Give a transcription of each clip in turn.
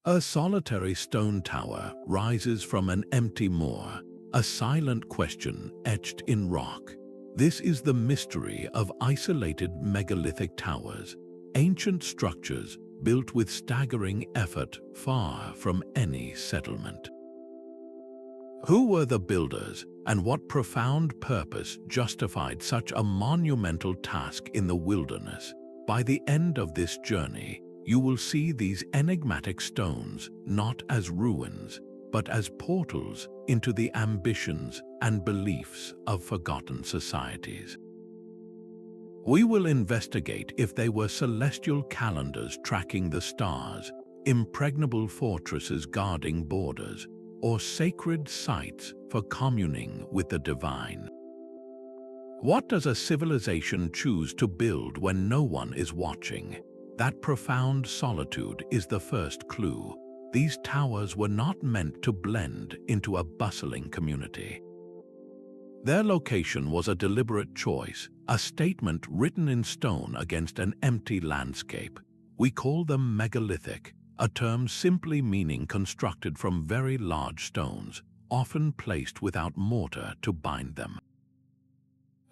A solitary stone tower rises from an empty moor, a silent question etched in rock. This is the mystery of isolated megalithic towers, ancient structures built with staggering effort far from any settlement. Who were the builders, and what profound purpose justified such a monumental task in the wilderness? By the end of this journey, you will see these enigmatic stones not as ruins, but as portals into the ambitions and beliefs of forgotten societies. We will investigate if they were celestial calendars tracking the stars, impregnable fortresses guarding borders, or sacred sites for communing with the divine. What does a civilization choose to build when no one is watching? That profound solitude is the first clue. These towers were not meant to blend into a bustling community. Their location was a deliberate choice, a statement written in stone against an empty landscape. We call them megalithic, a term simply meaning constructed from very large stones, often placed without mortar to bind them.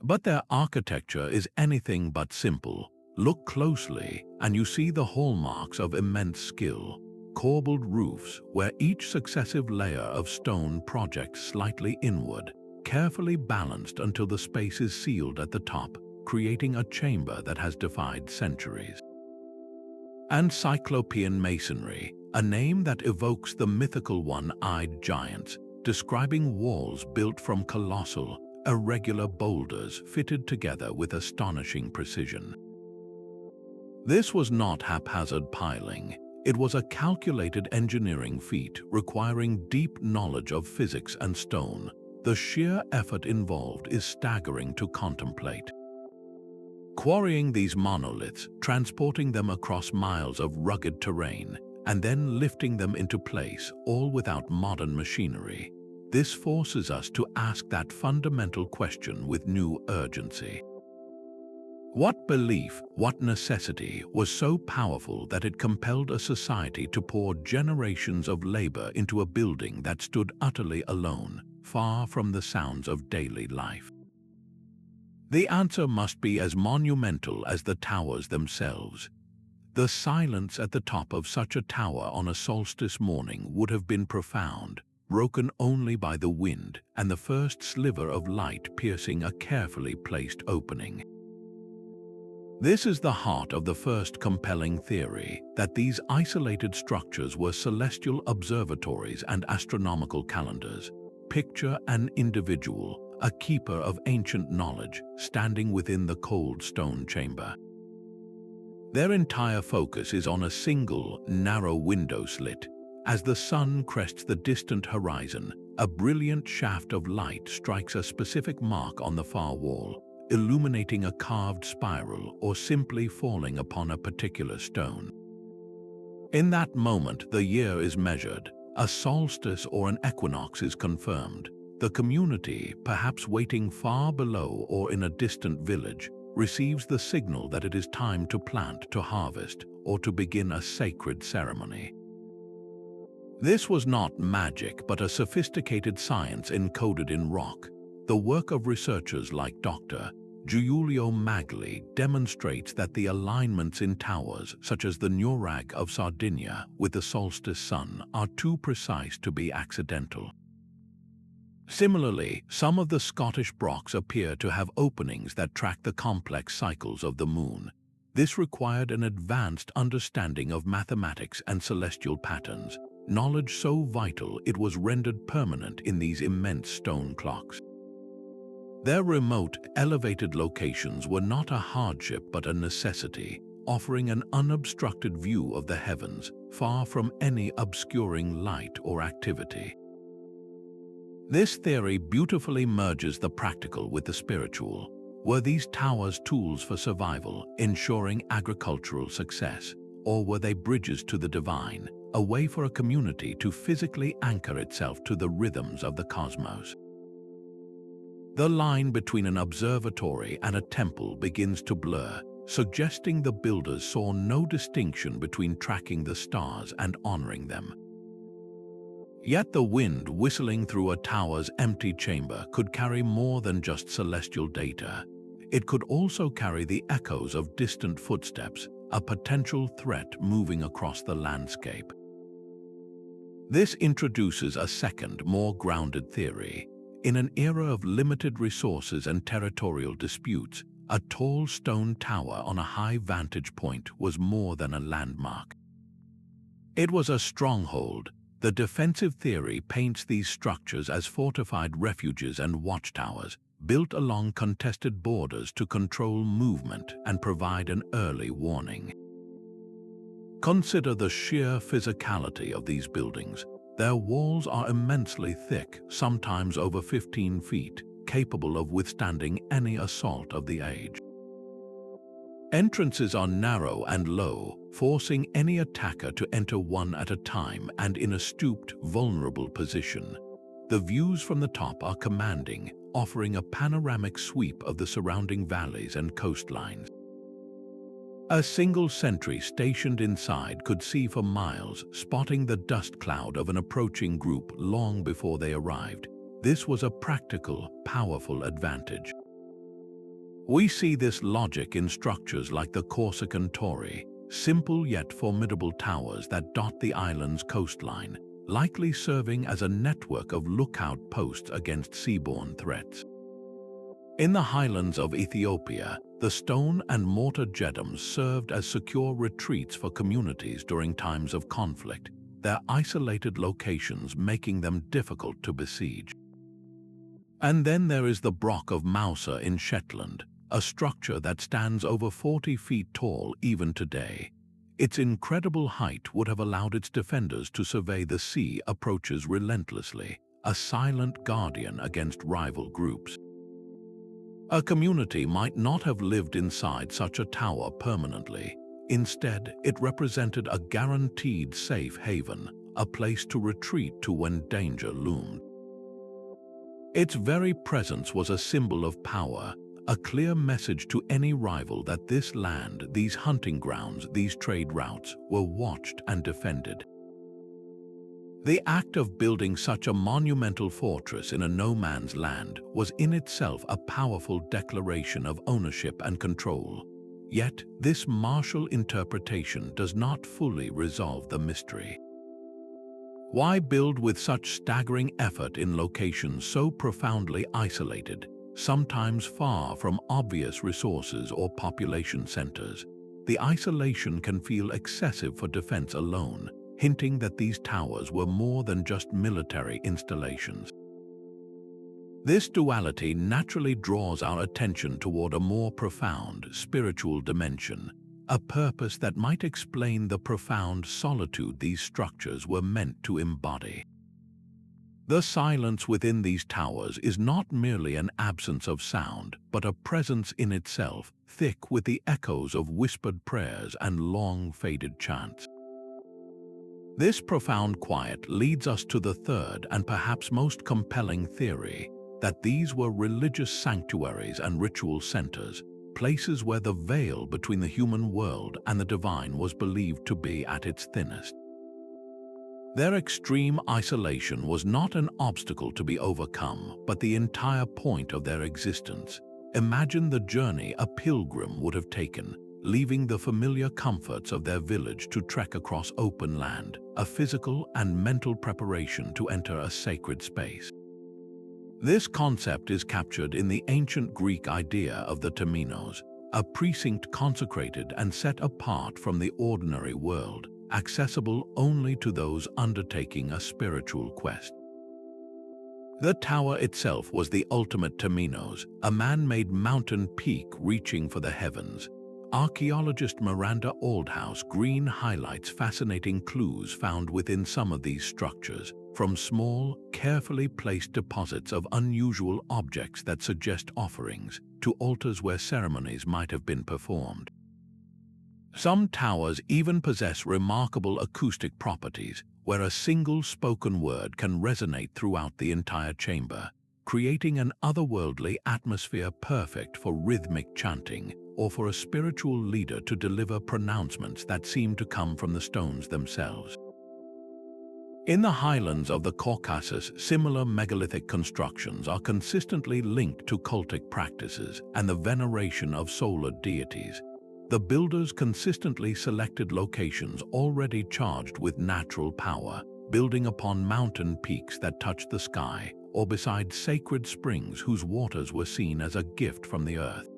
But their architecture is anything but simple. Look closely, and you see the hallmarks of immense skill. Corbelled roofs where each successive layer of stone projects slightly inward, carefully balanced until the space is sealed at the top, creating a chamber that has defied centuries. And Cyclopean masonry, a name that evokes the mythical one-eyed giants, describing walls built from colossal, irregular boulders fitted together with astonishing precision. This was not haphazard piling. It was a calculated engineering feat requiring deep knowledge of physics and stone. The sheer effort involved is staggering to contemplate. Quarrying these monoliths, transporting them across miles of rugged terrain, and then lifting them into place, all without modern machinery. This forces us to ask that fundamental question with new urgency. What belief, what necessity was so powerful that it compelled a society to pour generations of labor into a building that stood utterly alone, far from the sounds of daily life? The answer must be as monumental as the towers themselves. The silence at the top of such a tower on a solstice morning would have been profound, broken only by the wind and the first sliver of light piercing a carefully placed opening. This is the heart of the first compelling theory, that these isolated structures were celestial observatories and astronomical calendars. Picture an individual, a keeper of ancient knowledge, standing within the cold stone chamber. Their entire focus is on a single, narrow window slit. As the sun crests the distant horizon, a brilliant shaft of light strikes a specific mark on the far wall, illuminating a carved spiral or simply falling upon a particular stone. In that moment, the year is measured, a solstice or an equinox is confirmed. The community, perhaps waiting far below or in a distant village, receives the signal that it is time to plant, to harvest, or to begin a sacred ceremony. This was not magic, but a sophisticated science encoded in rock. The work of researchers like Dr. Giulio Magli demonstrates that the alignments in towers, such as the Nuraghe of Sardinia with the solstice sun, are too precise to be accidental. Similarly, some of the Scottish Brochs appear to have openings that track the complex cycles of the moon. This required an advanced understanding of mathematics and celestial patterns, knowledge so vital it was rendered permanent in these immense stone clocks. Their remote, elevated locations were not a hardship but a necessity, offering an unobstructed view of the heavens, far from any obscuring light or activity. This theory beautifully merges the practical with the spiritual. Were these towers tools for survival, ensuring agricultural success, or were they bridges to the divine, a way for a community to physically anchor itself to the rhythms of the cosmos? The line between an observatory and a temple begins to blur. suggesting the builders saw no distinction between tracking the stars and honoring them. Yet the wind whistling through a tower's empty chamber could carry more than just celestial data. It could also carry the echoes of distant footsteps, a potential threat moving across the landscape. This introduces a second, more grounded theory. In an era of limited resources and territorial disputes, a tall stone tower on a high vantage point was more than a landmark. It was a stronghold. The defensive theory paints these structures as fortified refuges and watchtowers, built along contested borders to control movement and provide an early warning. Consider the sheer physicality of these buildings. Their walls are immensely thick, sometimes over 15 feet, capable of withstanding any assault of the age. Entrances are narrow and low, forcing any attacker to enter one at a time and in a stooped, vulnerable position. The views from the top are commanding, offering a panoramic sweep of the surrounding valleys and coastlines. A single sentry stationed inside could see for miles, spotting the dust cloud of an approaching group long before they arrived. This was a practical, powerful advantage. We see this logic in structures like the Corsican Torre, simple yet formidable towers that dot the island's coastline, likely serving as a network of lookout posts against seaborne threats. In the highlands of Ethiopia, the stone and mortar jeddams served as secure retreats for communities during times of conflict, their isolated locations making them difficult to besiege. And then there is the Broch of Mousa in Shetland, a structure that stands over 40 feet tall even today. Its incredible height would have allowed its defenders to survey the sea approaches relentlessly, a silent guardian against rival groups. A community might not have lived inside such a tower permanently. Instead, it represented a guaranteed safe haven, a place to retreat to when danger loomed. Its very presence was a symbol of power, a clear message to any rival that this land, these hunting grounds, these trade routes were watched and defended. The act of building such a monumental fortress in a no-man's land was in itself a powerful declaration of ownership and control. Yet, this martial interpretation does not fully resolve the mystery. Why build with such staggering effort in locations so profoundly isolated, sometimes far from obvious resources or population centers? The isolation can feel excessive for defense alone, hinting that these towers were more than just military installations. This duality naturally draws our attention toward a more profound spiritual dimension, a purpose that might explain the profound solitude these structures were meant to embody. The silence within these towers is not merely an absence of sound, but a presence in itself, thick with the echoes of whispered prayers and long-faded chants. This profound quiet leads us to the third and perhaps most compelling theory, that these were religious sanctuaries and ritual centers, places where the veil between the human world and the divine was believed to be at its thinnest. Their extreme isolation was not an obstacle to be overcome, but the entire point of their existence. Imagine the journey a pilgrim would have taken, leaving the familiar comforts of their village to trek across open land, a physical and mental preparation to enter a sacred space. This concept is captured in the ancient Greek idea of the temenos, a precinct consecrated and set apart from the ordinary world, accessible only to those undertaking a spiritual quest. The tower itself was the ultimate temenos, a man-made mountain peak reaching for the heavens. Archaeologist Miranda Aldhouse Green highlights fascinating clues found within some of these structures, from small, carefully placed deposits of unusual objects that suggest offerings, to altars where ceremonies might have been performed. Some towers even possess remarkable acoustic properties, where a single spoken word can resonate throughout the entire chamber, creating an otherworldly atmosphere perfect for rhythmic chanting or for a spiritual leader to deliver pronouncements that seemed to come from the stones themselves. In the highlands of the Caucasus, similar megalithic constructions are consistently linked to cultic practices and the veneration of solar deities. The builders consistently selected locations already charged with natural power, building upon mountain peaks that touched the sky, or beside sacred springs whose waters were seen as a gift from the earth.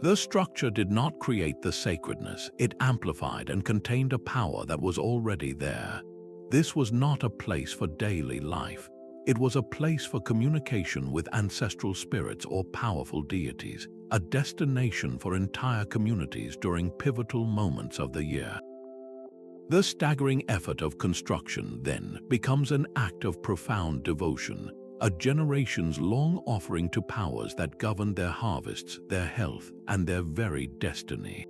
The structure did not create the sacredness, it amplified and contained a power that was already there. This was not a place for daily life. It was a place for communication with ancestral spirits or powerful deities, a destination for entire communities during pivotal moments of the year. The staggering effort of construction, then, becomes an act of profound devotion, a generations-long offering to powers that govern their harvests, their health, and their very destiny.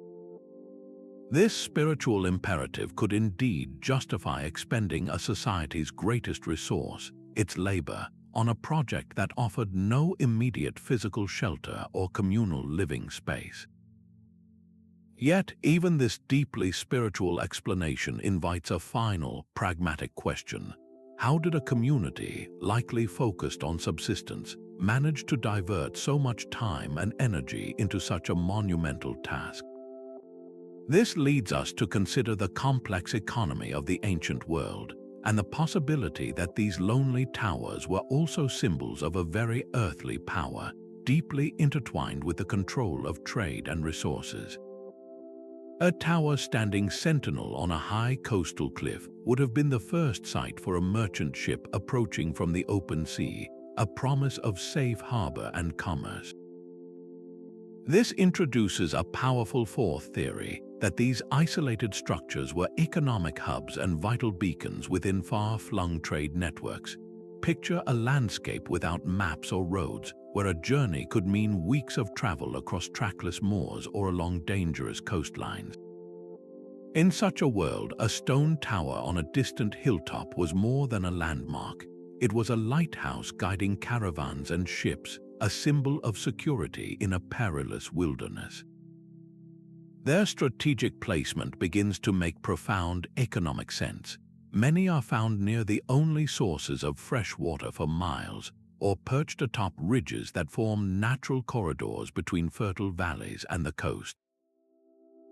This spiritual imperative could indeed justify expending a society's greatest resource, its labor, on a project that offered no immediate physical shelter or communal living space. Yet, even this deeply spiritual explanation invites a final, pragmatic question. How did a community, likely focused on subsistence, manage to divert so much time and energy into such a monumental task? This leads us to consider the complex economy of the ancient world, and the possibility that these lonely towers were also symbols of a very earthly power, deeply intertwined with the control of trade and resources. A tower standing sentinel on a high coastal cliff would have been the first sight for a merchant ship approaching from the open sea, a promise of safe harbor and commerce. This introduces a powerful fourth theory, that these isolated structures were economic hubs and vital beacons within far-flung trade networks. Picture a landscape without maps or roads, where a journey could mean weeks of travel across trackless moors or along dangerous coastlines. In such a world, a stone tower on a distant hilltop was more than a landmark. It was a lighthouse guiding caravans and ships, a symbol of security in a perilous wilderness. Their strategic placement begins to make profound economic sense. Many are found near the only sources of fresh water for miles, or perched atop ridges that form natural corridors between fertile valleys and the coast.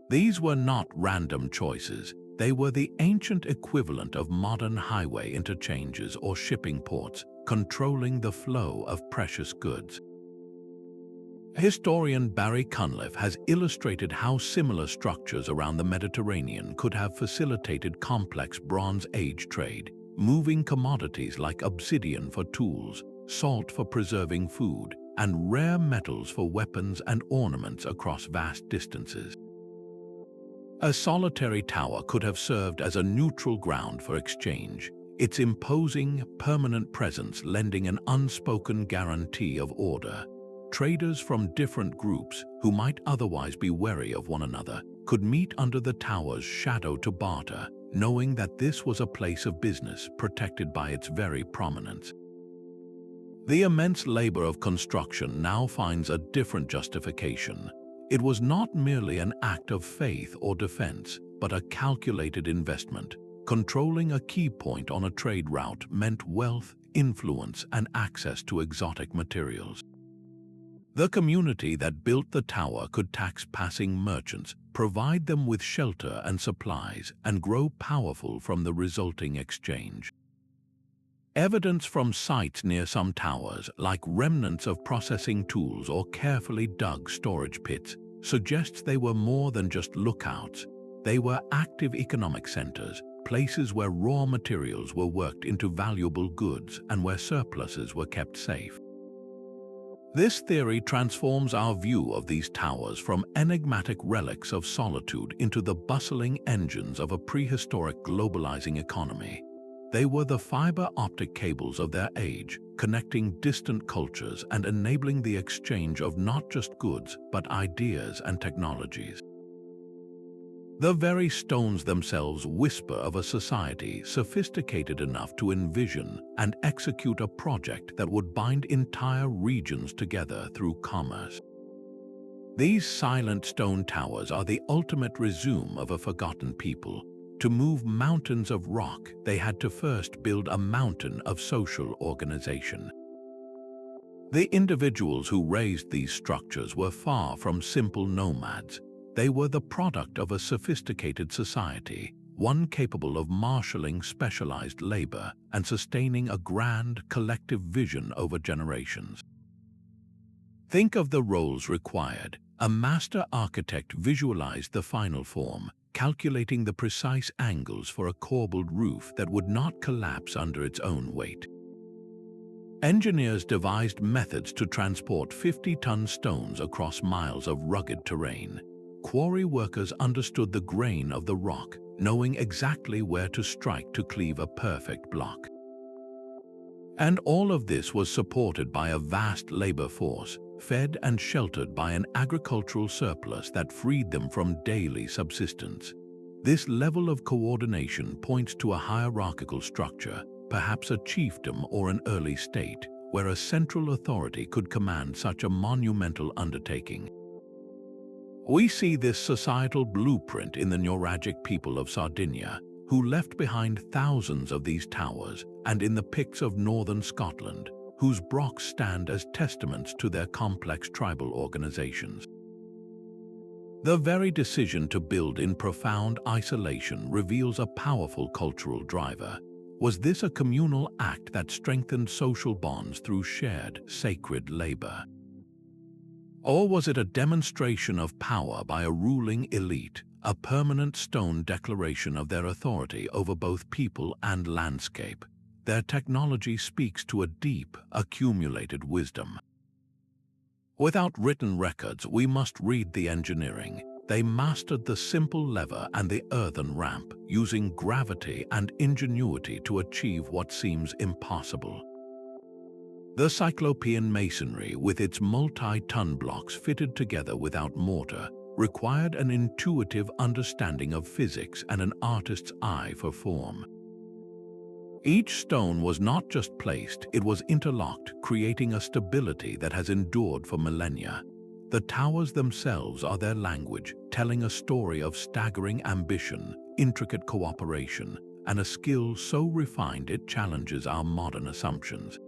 These were not random choices. They were the ancient equivalent of modern highway interchanges or shipping ports, controlling the flow of precious goods. Historian Barry Cunliffe has illustrated how similar structures around the Mediterranean could have facilitated complex Bronze Age trade, moving commodities like obsidian for tools, salt for preserving food, and rare metals for weapons and ornaments across vast distances. A solitary tower could have served as a neutral ground for exchange, its imposing, permanent presence lending an unspoken guarantee of order. Traders from different groups, who might otherwise be wary of one another, could meet under the tower's shadow to barter, knowing that this was a place of business protected by its very prominence. The immense labor of construction now finds a different justification. It was not merely an act of faith or defense, but a calculated investment. Controlling a key point on a trade route meant wealth, influence, and access to exotic materials. The community that built the tower could tax passing merchants, provide them with shelter and supplies, and grow powerful from the resulting exchange. Evidence from sites near some towers, like remnants of processing tools or carefully dug storage pits, suggests they were more than just lookouts. They were active economic centers, places where raw materials were worked into valuable goods and where surpluses were kept safe. This theory transforms our view of these towers from enigmatic relics of solitude into the bustling engines of a prehistoric globalizing economy. They were the fiber optic cables of their age, connecting distant cultures and enabling the exchange of not just goods, but ideas and technologies. The very stones themselves whisper of a society sophisticated enough to envision and execute a project that would bind entire regions together through commerce. These silent stone towers are the ultimate resume of a forgotten people. To move mountains of rock, they had to first build a mountain of social organization. The individuals who raised these structures were far from simple nomads. They were the product of a sophisticated society, one capable of marshalling specialized labor and sustaining a grand collective vision over generations. Think of the roles required. A master architect visualized the final form, calculating the precise angles for a corbelled roof that would not collapse under its own weight. Engineers devised methods to transport 50-ton stones across miles of rugged terrain. Quarry workers understood the grain of the rock, knowing exactly where to strike to cleave a perfect block. And all of this was supported by a vast labor force, fed and sheltered by an agricultural surplus that freed them from daily subsistence. This level of coordination points to a hierarchical structure, perhaps a chiefdom or an early state, where a central authority could command such a monumental undertaking. We see this societal blueprint in the Nuraghic people of Sardinia, who left behind thousands of these towers, and in the Picts of northern Scotland, whose Brochs stand as testaments to their complex tribal organizations. The very decision to build in profound isolation reveals a powerful cultural driver. Was this a communal act that strengthened social bonds through shared, sacred labor? Or was it a demonstration of power by a ruling elite, a permanent stone declaration of their authority over both people and landscape? Their technology speaks to a deep, accumulated wisdom. Without written records, we must read the engineering. They mastered the simple lever and the earthen ramp, using gravity and ingenuity to achieve what seems impossible. The Cyclopean masonry, with its multi-ton blocks fitted together without mortar, required an intuitive understanding of physics and an artist's eye for form. Each stone was not just placed, it was interlocked, creating a stability that has endured for millennia. The towers themselves are their language, telling a story of staggering ambition, intricate cooperation, and a skill so refined it challenges our modern assumptions.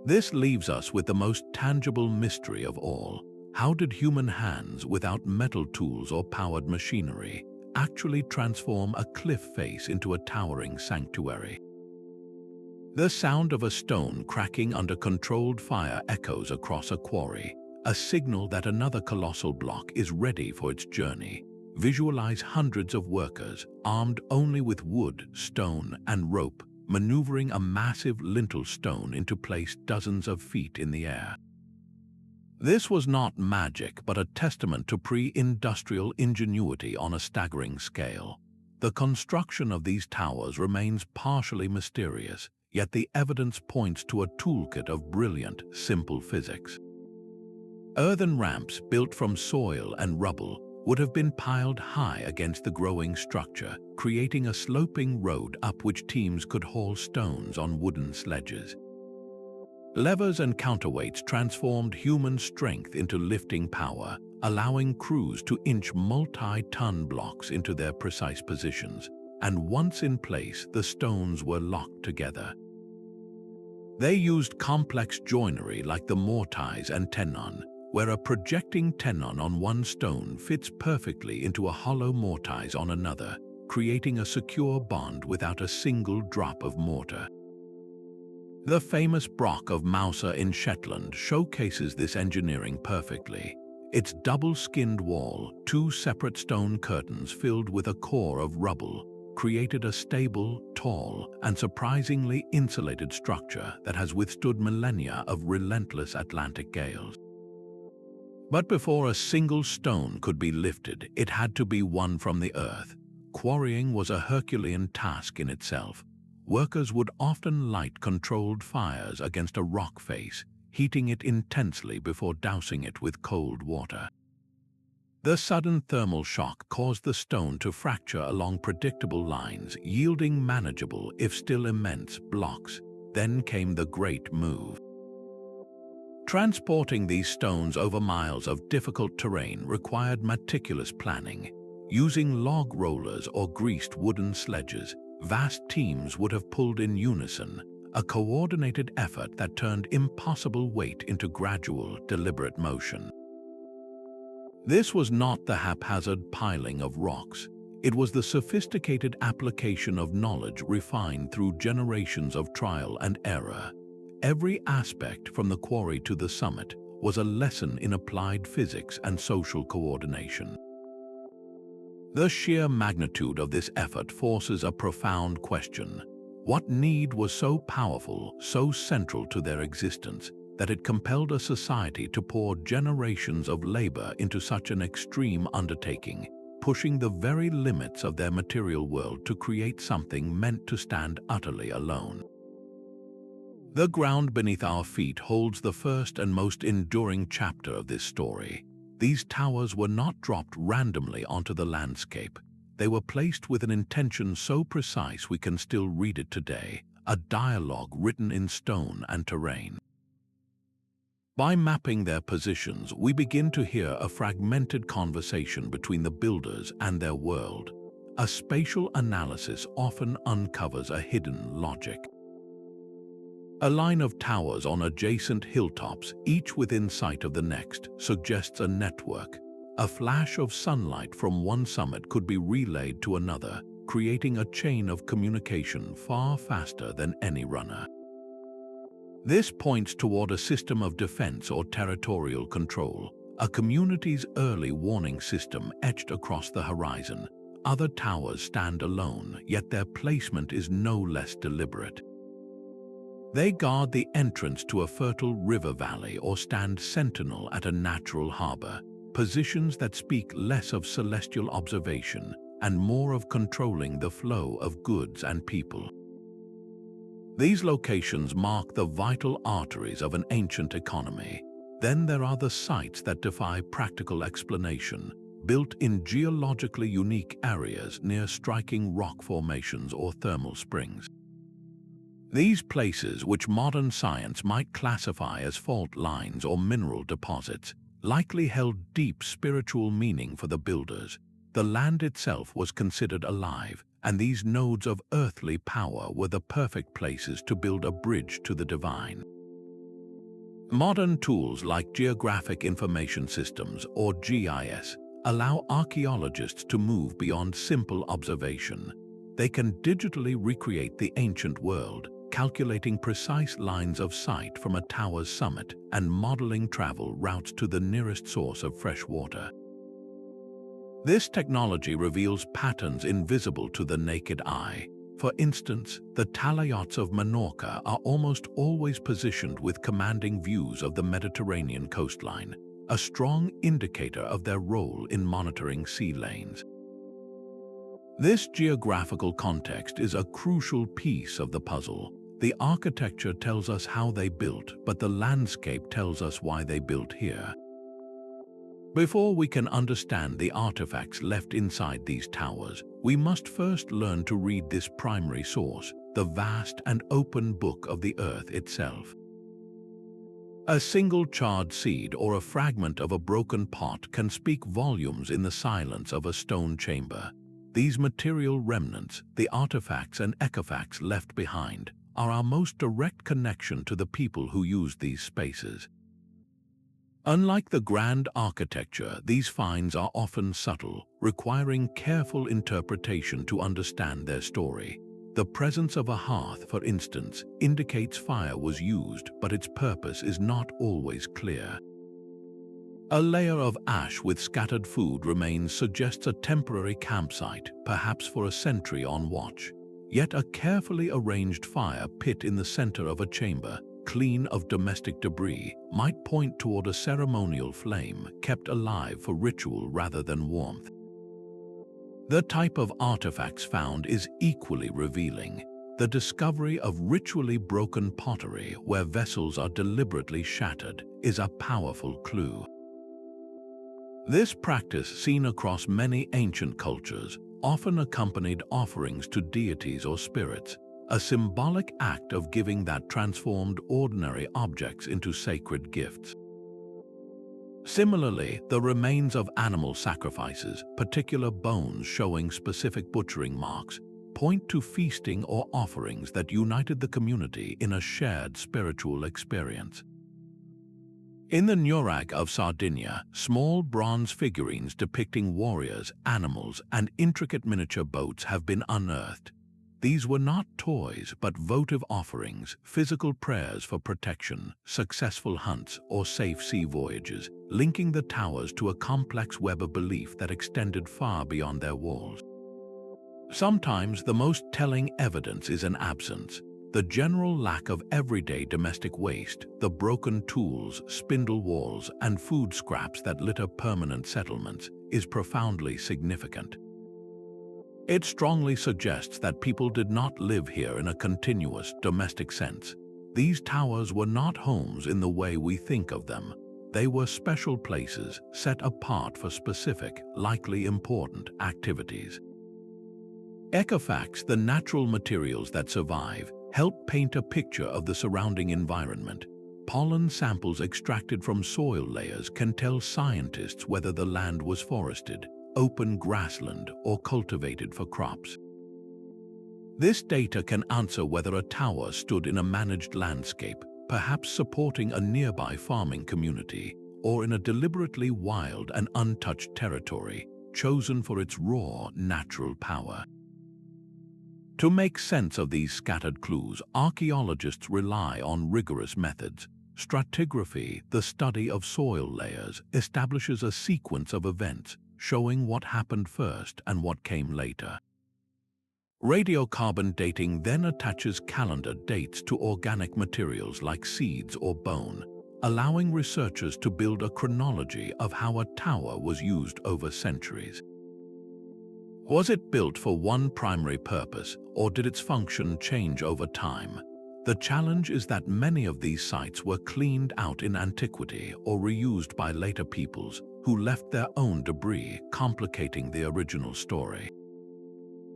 This leaves us with the most tangible mystery of all. How did human hands, without metal tools or powered machinery, actually transform a cliff face into a towering sanctuary? The sound of a stone cracking under controlled fire echoes across a quarry, a signal that another colossal block is ready for its journey. Visualize hundreds of workers, armed only with wood, stone, and rope, maneuvering a massive lintel stone into place dozens of feet in the air. This was not magic, but a testament to pre-industrial ingenuity on a staggering scale. The construction of these towers remains partially mysterious, yet the evidence points to a toolkit of brilliant, simple physics. Earthen ramps built from soil and rubble would have been piled high against the growing structure, creating a sloping road up which teams could haul stones on wooden sledges. Levers and counterweights transformed human strength into lifting power, allowing crews to inch multi-ton blocks into their precise positions, and once in place, the stones were locked together. They used complex joinery like the mortise and tenon, where a projecting tenon on one stone fits perfectly into a hollow mortise on another, creating a secure bond without a single drop of mortar. The famous Broch of Mouser in Shetland showcases this engineering perfectly. Its double-skinned wall, two separate stone curtains filled with a core of rubble, created a stable, tall, and surprisingly insulated structure that has withstood millennia of relentless Atlantic gales. But before a single stone could be lifted, it had to be won from the earth. Quarrying was a Herculean task in itself. Workers would often light controlled fires against a rock face, heating it intensely before dousing it with cold water. The sudden thermal shock caused the stone to fracture along predictable lines, yielding manageable, if still immense, blocks. Then came the great move. Transporting these stones over miles of difficult terrain required meticulous planning. Using log rollers or greased wooden sledges, vast teams would have pulled in unison, a coordinated effort that turned impossible weight into gradual, deliberate motion. This was not the haphazard piling of rocks. It was the sophisticated application of knowledge refined through generations of trial and error. Every aspect, from the quarry to the summit, was a lesson in applied physics and social coordination. The sheer magnitude of this effort forces a profound question. What need was so powerful, so central to their existence, that it compelled a society to pour generations of labor into such an extreme undertaking, pushing the very limits of their material world to create something meant to stand utterly alone? The ground beneath our feet holds the first and most enduring chapter of this story. These towers were not dropped randomly onto the landscape. They were placed with an intention so precise we can still read it today, a dialogue written in stone and terrain. By mapping their positions, we begin to hear a fragmented conversation between the builders and their world. A spatial analysis often uncovers a hidden logic. A line of towers on adjacent hilltops, each within sight of the next, suggests a network. A flash of sunlight from one summit could be relayed to another, creating a chain of communication far faster than any runner. This points toward a system of defense or territorial control, a community's early warning system etched across the horizon. Other towers stand alone, yet their placement is no less deliberate. They guard the entrance to a fertile river valley or stand sentinel at a natural harbor, positions that speak less of celestial observation and more of controlling the flow of goods and people. These locations mark the vital arteries of an ancient economy. Then there are the sites that defy practical explanation, built in geologically unique areas near striking rock formations or thermal springs. These places, which modern science might classify as fault lines or mineral deposits, likely held deep spiritual meaning for the builders. The land itself was considered alive, and these nodes of earthly power were the perfect places to build a bridge to the divine. Modern tools like Geographic Information Systems, or GIS, allow archaeologists to move beyond simple observation. They can digitally recreate the ancient world, calculating precise lines of sight from a tower's summit and modeling travel routes to the nearest source of fresh water. This technology reveals patterns invisible to the naked eye. For instance, the talayots of Menorca are almost always positioned with commanding views of the Mediterranean coastline, a strong indicator of their role in monitoring sea lanes. This geographical context is a crucial piece of the puzzle. The architecture tells us how they built, but the landscape tells us why they built here. Before we can understand the artifacts left inside these towers, we must first learn to read this primary source, the vast and open book of the earth itself. A single charred seed or a fragment of a broken pot can speak volumes in the silence of a stone chamber. These material remnants, the artifacts and ecofacts left behind, are our most direct connection to the people who used these spaces. Unlike the grand architecture, these finds are often subtle, requiring careful interpretation to understand their story. The presence of a hearth, for instance, indicates fire was used, but its purpose is not always clear. A layer of ash with scattered food remains suggests a temporary campsite, perhaps for a sentry on watch. Yet a carefully arranged fire pit in the center of a chamber, clean of domestic debris, might point toward a ceremonial flame kept alive for ritual rather than warmth. The type of artifacts found is equally revealing. The discovery of ritually broken pottery where vessels are deliberately shattered is a powerful clue. This practice, seen across many ancient cultures, often accompanied offerings to deities or spirits, a symbolic act of giving that transformed ordinary objects into sacred gifts. Similarly, the remains of animal sacrifices, particular bones showing specific butchering marks, point to feasting or offerings that united the community in a shared spiritual experience. In the Nuraghe of Sardinia, small bronze figurines depicting warriors, animals, and intricate miniature boats have been unearthed. These were not toys, but votive offerings, physical prayers for protection, successful hunts, or safe sea voyages, linking the towers to a complex web of belief that extended far beyond their walls. Sometimes the most telling evidence is an absence. The general lack of everyday domestic waste, the broken tools, spindle walls, and food scraps that litter permanent settlements, is profoundly significant. It strongly suggests that people did not live here in a continuous, domestic sense. These towers were not homes in the way we think of them. They were special places set apart for specific, likely important activities. Ecofacts, the natural materials that survive, help paint a picture of the surrounding environment. Pollen samples extracted from soil layers can tell scientists whether the land was forested, open grassland, or cultivated for crops. This data can answer whether a tower stood in a managed landscape, perhaps supporting a nearby farming community, or in a deliberately wild and untouched territory, chosen for its raw, natural power. To make sense of these scattered clues, archaeologists rely on rigorous methods. Stratigraphy, the study of soil layers, establishes a sequence of events, showing what happened first and what came later. Radiocarbon dating then attaches calendar dates to organic materials like seeds or bone, allowing researchers to build a chronology of how a tower was used over centuries. Was it built for one primary purpose, or did its function change over time? The challenge is that many of these sites were cleaned out in antiquity or reused by later peoples who left their own debris, complicating the original story.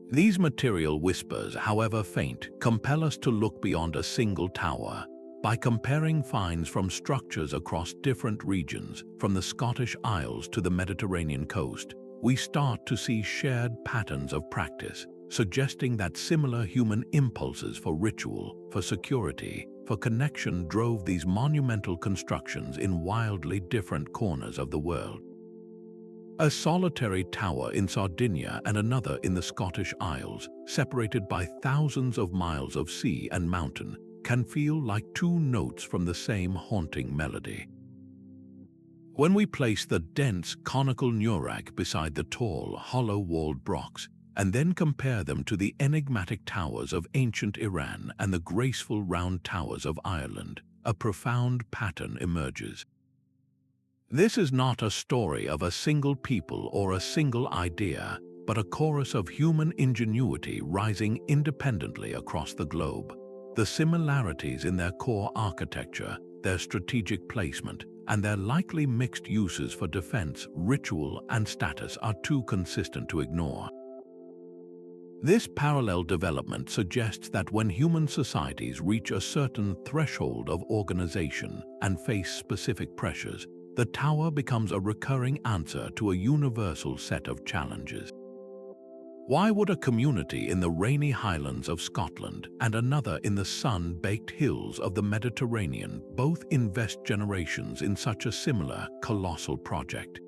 These material whispers, however faint, compel us to look beyond a single tower. By comparing finds from structures across different regions, from the Scottish Isles to the Mediterranean coast, we start to see shared patterns of practice, suggesting that similar human impulses for ritual, for security, for connection drove these monumental constructions in wildly different corners of the world. A solitary tower in Sardinia and another in the Scottish Isles, separated by thousands of miles of sea and mountain, can feel like two notes from the same haunting melody. When we place the dense, conical Nuraghe beside the tall, hollow-walled Brochs, and then compare them to the enigmatic towers of ancient Iran and the graceful round towers of Ireland, a profound pattern emerges. This is not a story of a single people or a single idea, but a chorus of human ingenuity rising independently across the globe. The similarities in their core architecture, their strategic placement, and their likely mixed uses for defense, ritual, and status are too consistent to ignore. This parallel development suggests that when human societies reach a certain threshold of organization and face specific pressures, the tower becomes a recurring answer to a universal set of challenges. Why would a community in the rainy highlands of Scotland and another in the sun-baked hills of the Mediterranean both invest generations in such a similar, colossal project?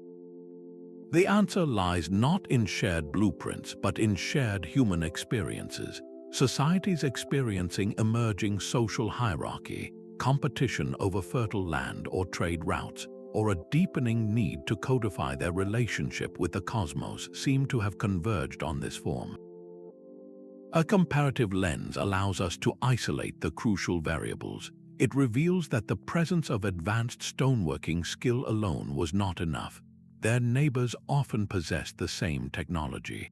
The answer lies not in shared blueprints, but in shared human experiences. Societies experiencing emerging social hierarchy, competition over fertile land or trade routes, or a deepening need to codify their relationship with the cosmos seem to have converged on this form. A comparative lens allows us to isolate the crucial variables. It reveals that the presence of advanced stoneworking skill alone was not enough. Their neighbors often possessed the same technology.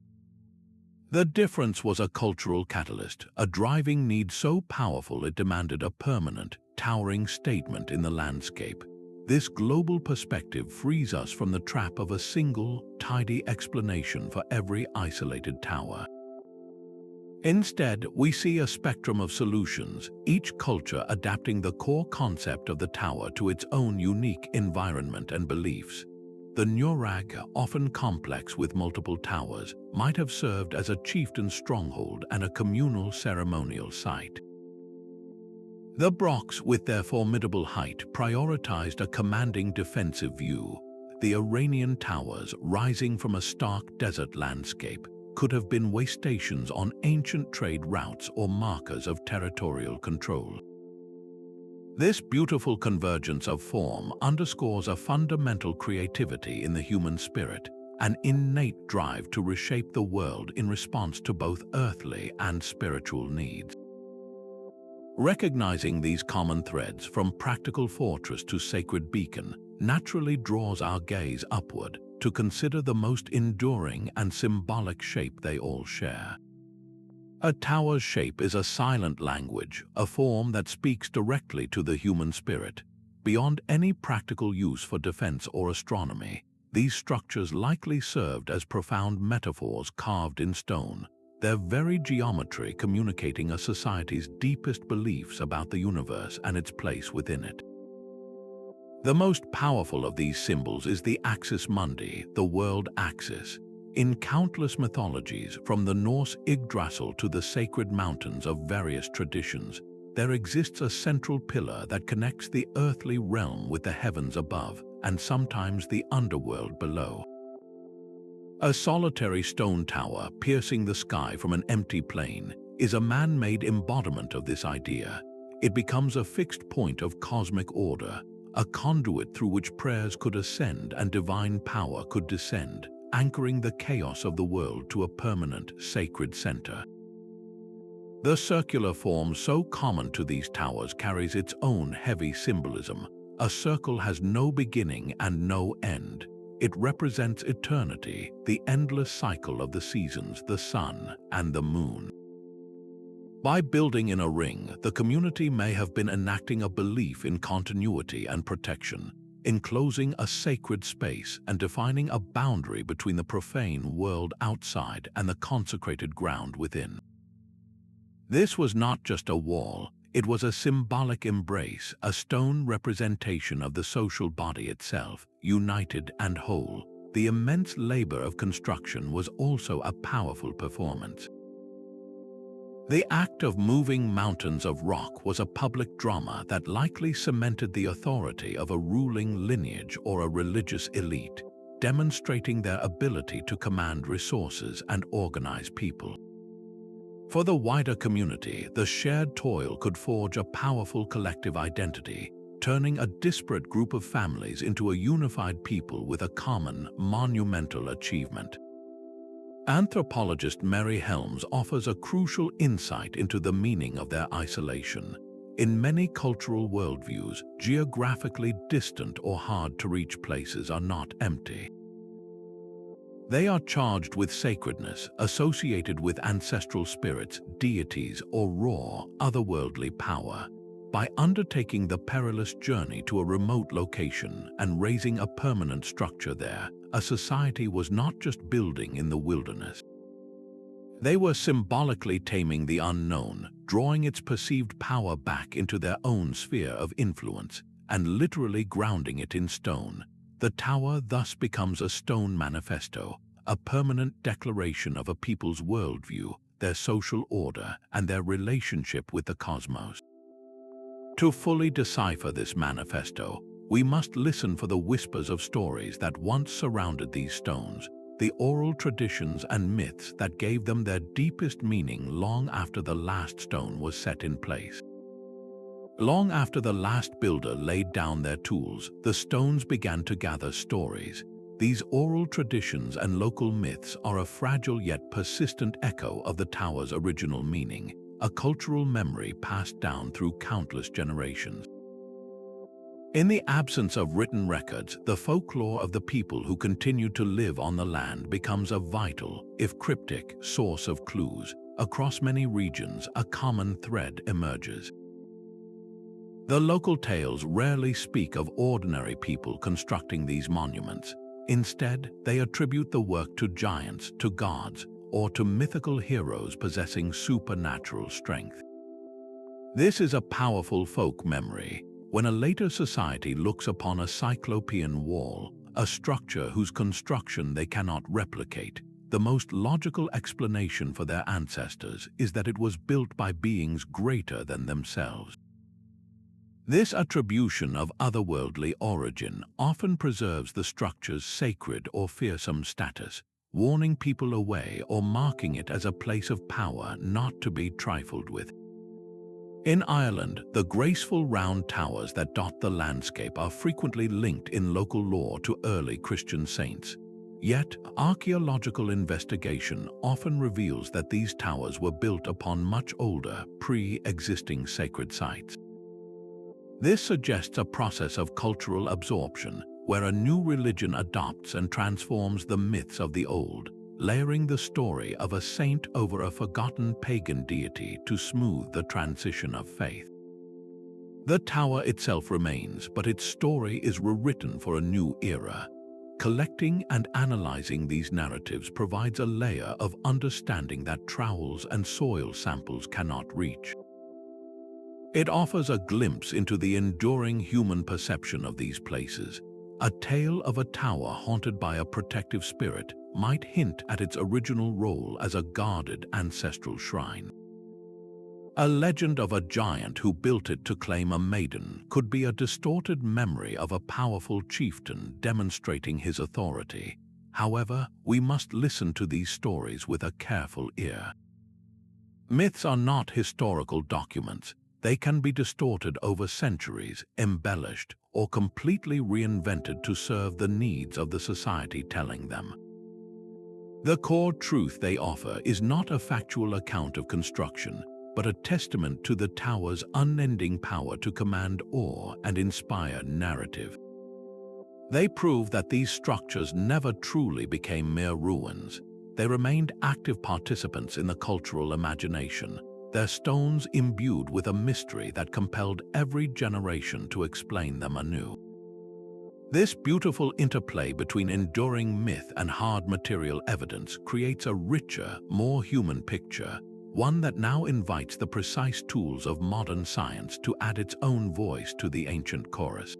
The difference was a cultural catalyst, a driving need so powerful it demanded a permanent, towering statement in the landscape. This global perspective frees us from the trap of a single, tidy explanation for every isolated tower. Instead, we see a spectrum of solutions, each culture adapting the core concept of the tower to its own unique environment and beliefs. The Nuraghe, often complex with multiple towers, might have served as a chieftain's stronghold and a communal ceremonial site. The Brochs, with their formidable height, prioritized a commanding defensive view. The Iranian towers, rising from a stark desert landscape, could have been way stations on ancient trade routes or markers of territorial control. This beautiful convergence of form underscores a fundamental creativity in the human spirit, an innate drive to reshape the world in response to both earthly and spiritual needs. Recognizing these common threads, from practical fortress to sacred beacon, naturally draws our gaze upward to consider the most enduring and symbolic shape they all share. A tower's shape is a silent language, a form that speaks directly to the human spirit. Beyond any practical use for defense or astronomy, these structures likely served as profound metaphors carved in stone, their very geometry communicating a society's deepest beliefs about the universe and its place within it. The most powerful of these symbols is the axis mundi, the world axis. In countless mythologies, from the Norse Yggdrasil to the sacred mountains of various traditions, there exists a central pillar that connects the earthly realm with the heavens above, and sometimes the underworld below. A solitary stone tower piercing the sky from an empty plain is a man-made embodiment of this idea. It becomes a fixed point of cosmic order, a conduit through which prayers could ascend and divine power could descend, anchoring the chaos of the world to a permanent, sacred center. The circular form so common to these towers carries its own heavy symbolism. A circle has no beginning and no end. It represents eternity, the endless cycle of the seasons, the sun, and the moon. By building in a ring, the community may have been enacting a belief in continuity and protection, enclosing a sacred space and defining a boundary between the profane world outside and the consecrated ground within. This was not just a wall, it was a symbolic embrace, a stone representation of the social body itself, united and whole. The immense labor of construction was also a powerful performance. The act of moving mountains of rock was a public drama that likely cemented the authority of a ruling lineage or a religious elite, demonstrating their ability to command resources and organize people. For the wider community, the shared toil could forge a powerful collective identity, turning a disparate group of families into a unified people with a common, monumental achievement. Anthropologist Mary Helms offers a crucial insight into the meaning of their isolation. In many cultural worldviews, geographically distant or hard-to-reach places are not empty. They are charged with sacredness, associated with ancestral spirits, deities, or raw, otherworldly power. By undertaking the perilous journey to a remote location and raising a permanent structure there, a society was not just building in the wilderness. They were symbolically taming the unknown, drawing its perceived power back into their own sphere of influence, and literally grounding it in stone. The tower thus becomes a stone manifesto, a permanent declaration of a people's worldview, their social order, and their relationship with the cosmos. To fully decipher this manifesto, we must listen for the whispers of stories that once surrounded these stones, the oral traditions and myths that gave them their deepest meaning long after the last stone was set in place. Long after the last builder laid down their tools, the stones began to gather stories. These oral traditions and local myths are a fragile yet persistent echo of the tower's original meaning, a cultural memory passed down through countless generations. In the absence of written records, the folklore of the people who continued to live on the land becomes a vital, if cryptic, source of clues. Across many regions, a common thread emerges. The local tales rarely speak of ordinary people constructing these monuments. Instead, they attribute the work to giants, to gods, or to mythical heroes possessing supernatural strength. This is a powerful folk memory. When a later society looks upon a cyclopean wall, a structure whose construction they cannot replicate, the most logical explanation for their ancestors is that it was built by beings greater than themselves. This attribution of otherworldly origin often preserves the structure's sacred or fearsome status, warning people away or marking it as a place of power not to be trifled with. In Ireland, the graceful round towers that dot the landscape are frequently linked in local lore to early Christian saints. Yet, archaeological investigation often reveals that these towers were built upon much older, pre-existing sacred sites. This suggests a process of cultural absorption, where a new religion adopts and transforms the myths of the old, layering the story of a saint over a forgotten pagan deity to smooth the transition of faith. The tower itself remains, but its story is rewritten for a new era. Collecting and analyzing these narratives provides a layer of understanding that trowels and soil samples cannot reach. It offers a glimpse into the enduring human perception of these places. A tale of a tower haunted by a protective spirit might hint at its original role as a guarded ancestral shrine. A legend of a giant who built it to claim a maiden could be a distorted memory of a powerful chieftain demonstrating his authority. However, we must listen to these stories with a careful ear. Myths are not historical documents. They can be distorted over centuries, embellished, or completely reinvented to serve the needs of the society telling them. The core truth they offer is not a factual account of construction, but a testament to the tower's unending power to command awe and inspire narrative. They prove that these structures never truly became mere ruins. They remained active participants in the cultural imagination, their stones imbued with a mystery that compelled every generation to explain them anew. This beautiful interplay between enduring myth and hard material evidence creates a richer, more human picture, one that now invites the precise tools of modern science to add its own voice to the ancient chorus.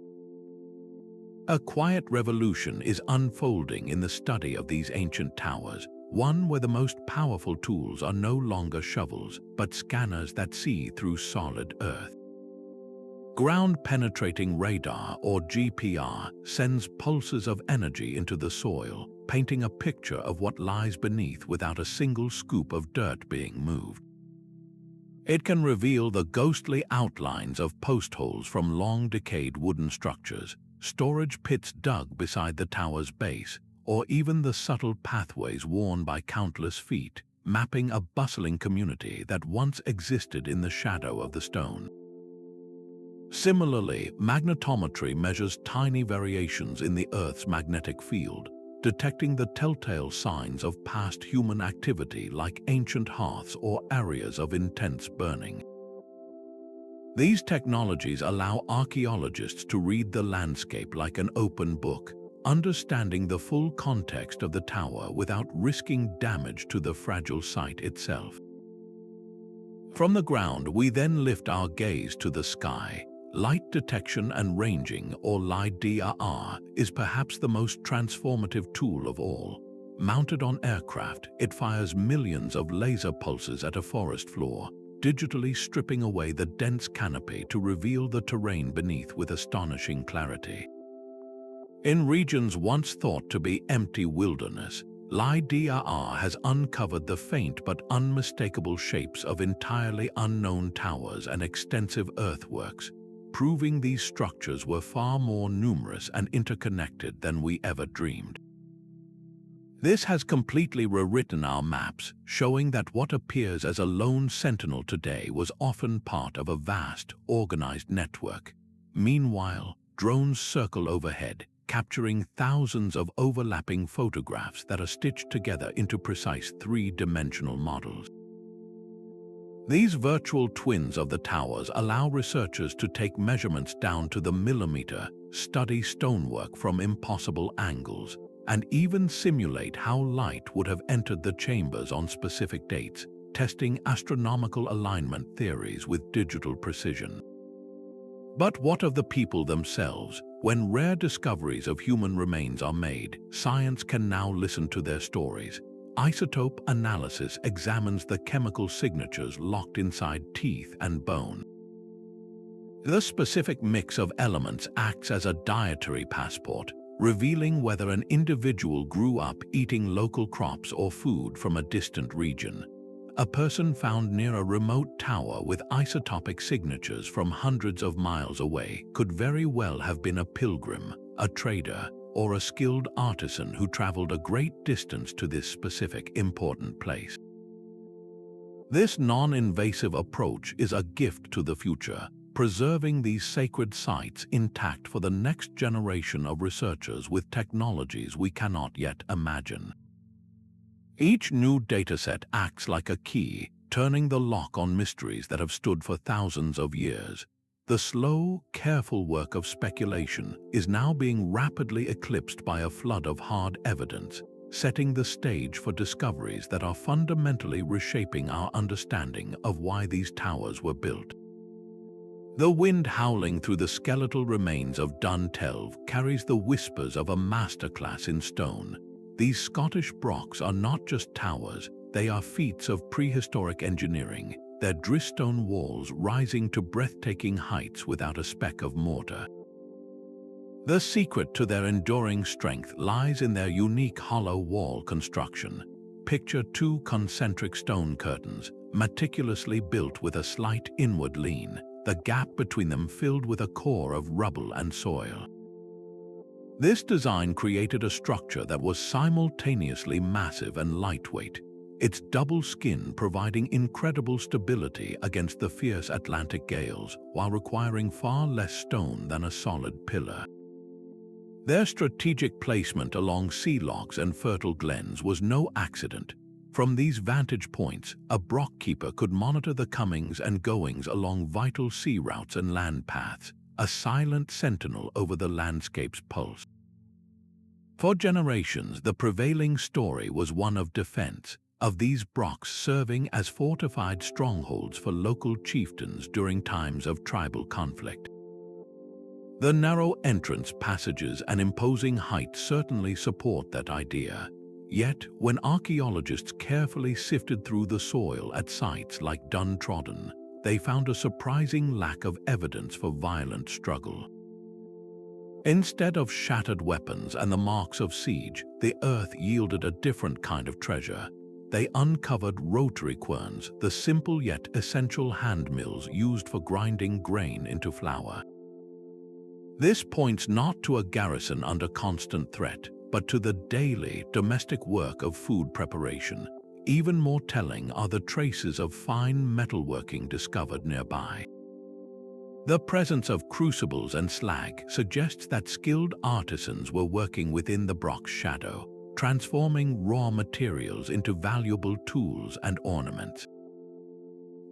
A quiet revolution is unfolding in the study of these ancient towers, one where the most powerful tools are no longer shovels, but scanners that see through solid earth. Ground-penetrating radar, or GPR, sends pulses of energy into the soil, painting a picture of what lies beneath without a single scoop of dirt being moved. It can reveal the ghostly outlines of post holes from long-decayed wooden structures, storage pits dug beside the tower's base, or even the subtle pathways worn by countless feet, mapping a bustling community that once existed in the shadow of the stone. Similarly, magnetometry measures tiny variations in the Earth's magnetic field, detecting the telltale signs of past human activity like ancient hearths or areas of intense burning. These technologies allow archaeologists to read the landscape like an open book, understanding the full context of the tower without risking damage to the fragile site itself. From the ground, we then lift our gaze to the sky. Light detection and ranging, or LiDAR, is perhaps the most transformative tool of all. Mounted on aircraft, it fires millions of laser pulses at a forest floor, digitally stripping away the dense canopy to reveal the terrain beneath with astonishing clarity. In regions once thought to be empty wilderness, LiDAR has uncovered the faint but unmistakable shapes of entirely unknown towers and extensive earthworks, proving these structures were far more numerous and interconnected than we ever dreamed. This has completely rewritten our maps, showing that what appears as a lone sentinel today was often part of a vast, organized network. Meanwhile, drones circle overhead, capturing thousands of overlapping photographs that are stitched together into precise three-dimensional models. These virtual twins of the towers allow researchers to take measurements down to the millimeter, study stonework from impossible angles, and even simulate how light would have entered the chambers on specific dates, testing astronomical alignment theories with digital precision. But what of the people themselves? When rare discoveries of human remains are made, science can now listen to their stories. Isotope analysis examines the chemical signatures locked inside teeth and bone. The specific mix of elements acts as a dietary passport, revealing whether an individual grew up eating local crops or food from a distant region. A person found near a remote tower with isotopic signatures from hundreds of miles away could very well have been a pilgrim, a trader, or a skilled artisan who traveled a great distance to this specific important place. This non-invasive approach is a gift to the future, preserving these sacred sites intact for the next generation of researchers with technologies we cannot yet imagine. Each new dataset acts like a key, turning the lock on mysteries that have stood for thousands of years. The slow, careful work of speculation is now being rapidly eclipsed by a flood of hard evidence, setting the stage for discoveries that are fundamentally reshaping our understanding of why these towers were built. The wind howling through the skeletal remains of Dun Telv carries the whispers of a masterclass in stone. These Scottish Brochs are not just towers, they are feats of prehistoric engineering, their dristone walls rising to breathtaking heights without a speck of mortar. The secret to their enduring strength lies in their unique hollow wall construction. Picture two concentric stone curtains, meticulously built with a slight inward lean, the gap between them filled with a core of rubble and soil. This design created a structure that was simultaneously massive and lightweight, its double skin providing incredible stability against the fierce Atlantic gales while requiring far less stone than a solid pillar. Their strategic placement along sea lochs and fertile glens was no accident. From these vantage points, a Broch keeper could monitor the comings and goings along vital sea routes and land paths, a silent sentinel over the landscape's pulse. For generations, the prevailing story was one of defense, of these Brochs serving as fortified strongholds for local chieftains during times of tribal conflict. The narrow entrance passages and imposing height certainly support that idea. Yet, when archaeologists carefully sifted through the soil at sites like Dun Trodden, they found a surprising lack of evidence for violent struggle. Instead of shattered weapons and the marks of siege, the earth yielded a different kind of treasure. They uncovered rotary querns, the simple yet essential hand mills used for grinding grain into flour. This points not to a garrison under constant threat, but to the daily, domestic work of food preparation. Even more telling are the traces of fine metalworking discovered nearby. The presence of crucibles and slag suggests that skilled artisans were working within the Broch's shadow, transforming raw materials into valuable tools and ornaments.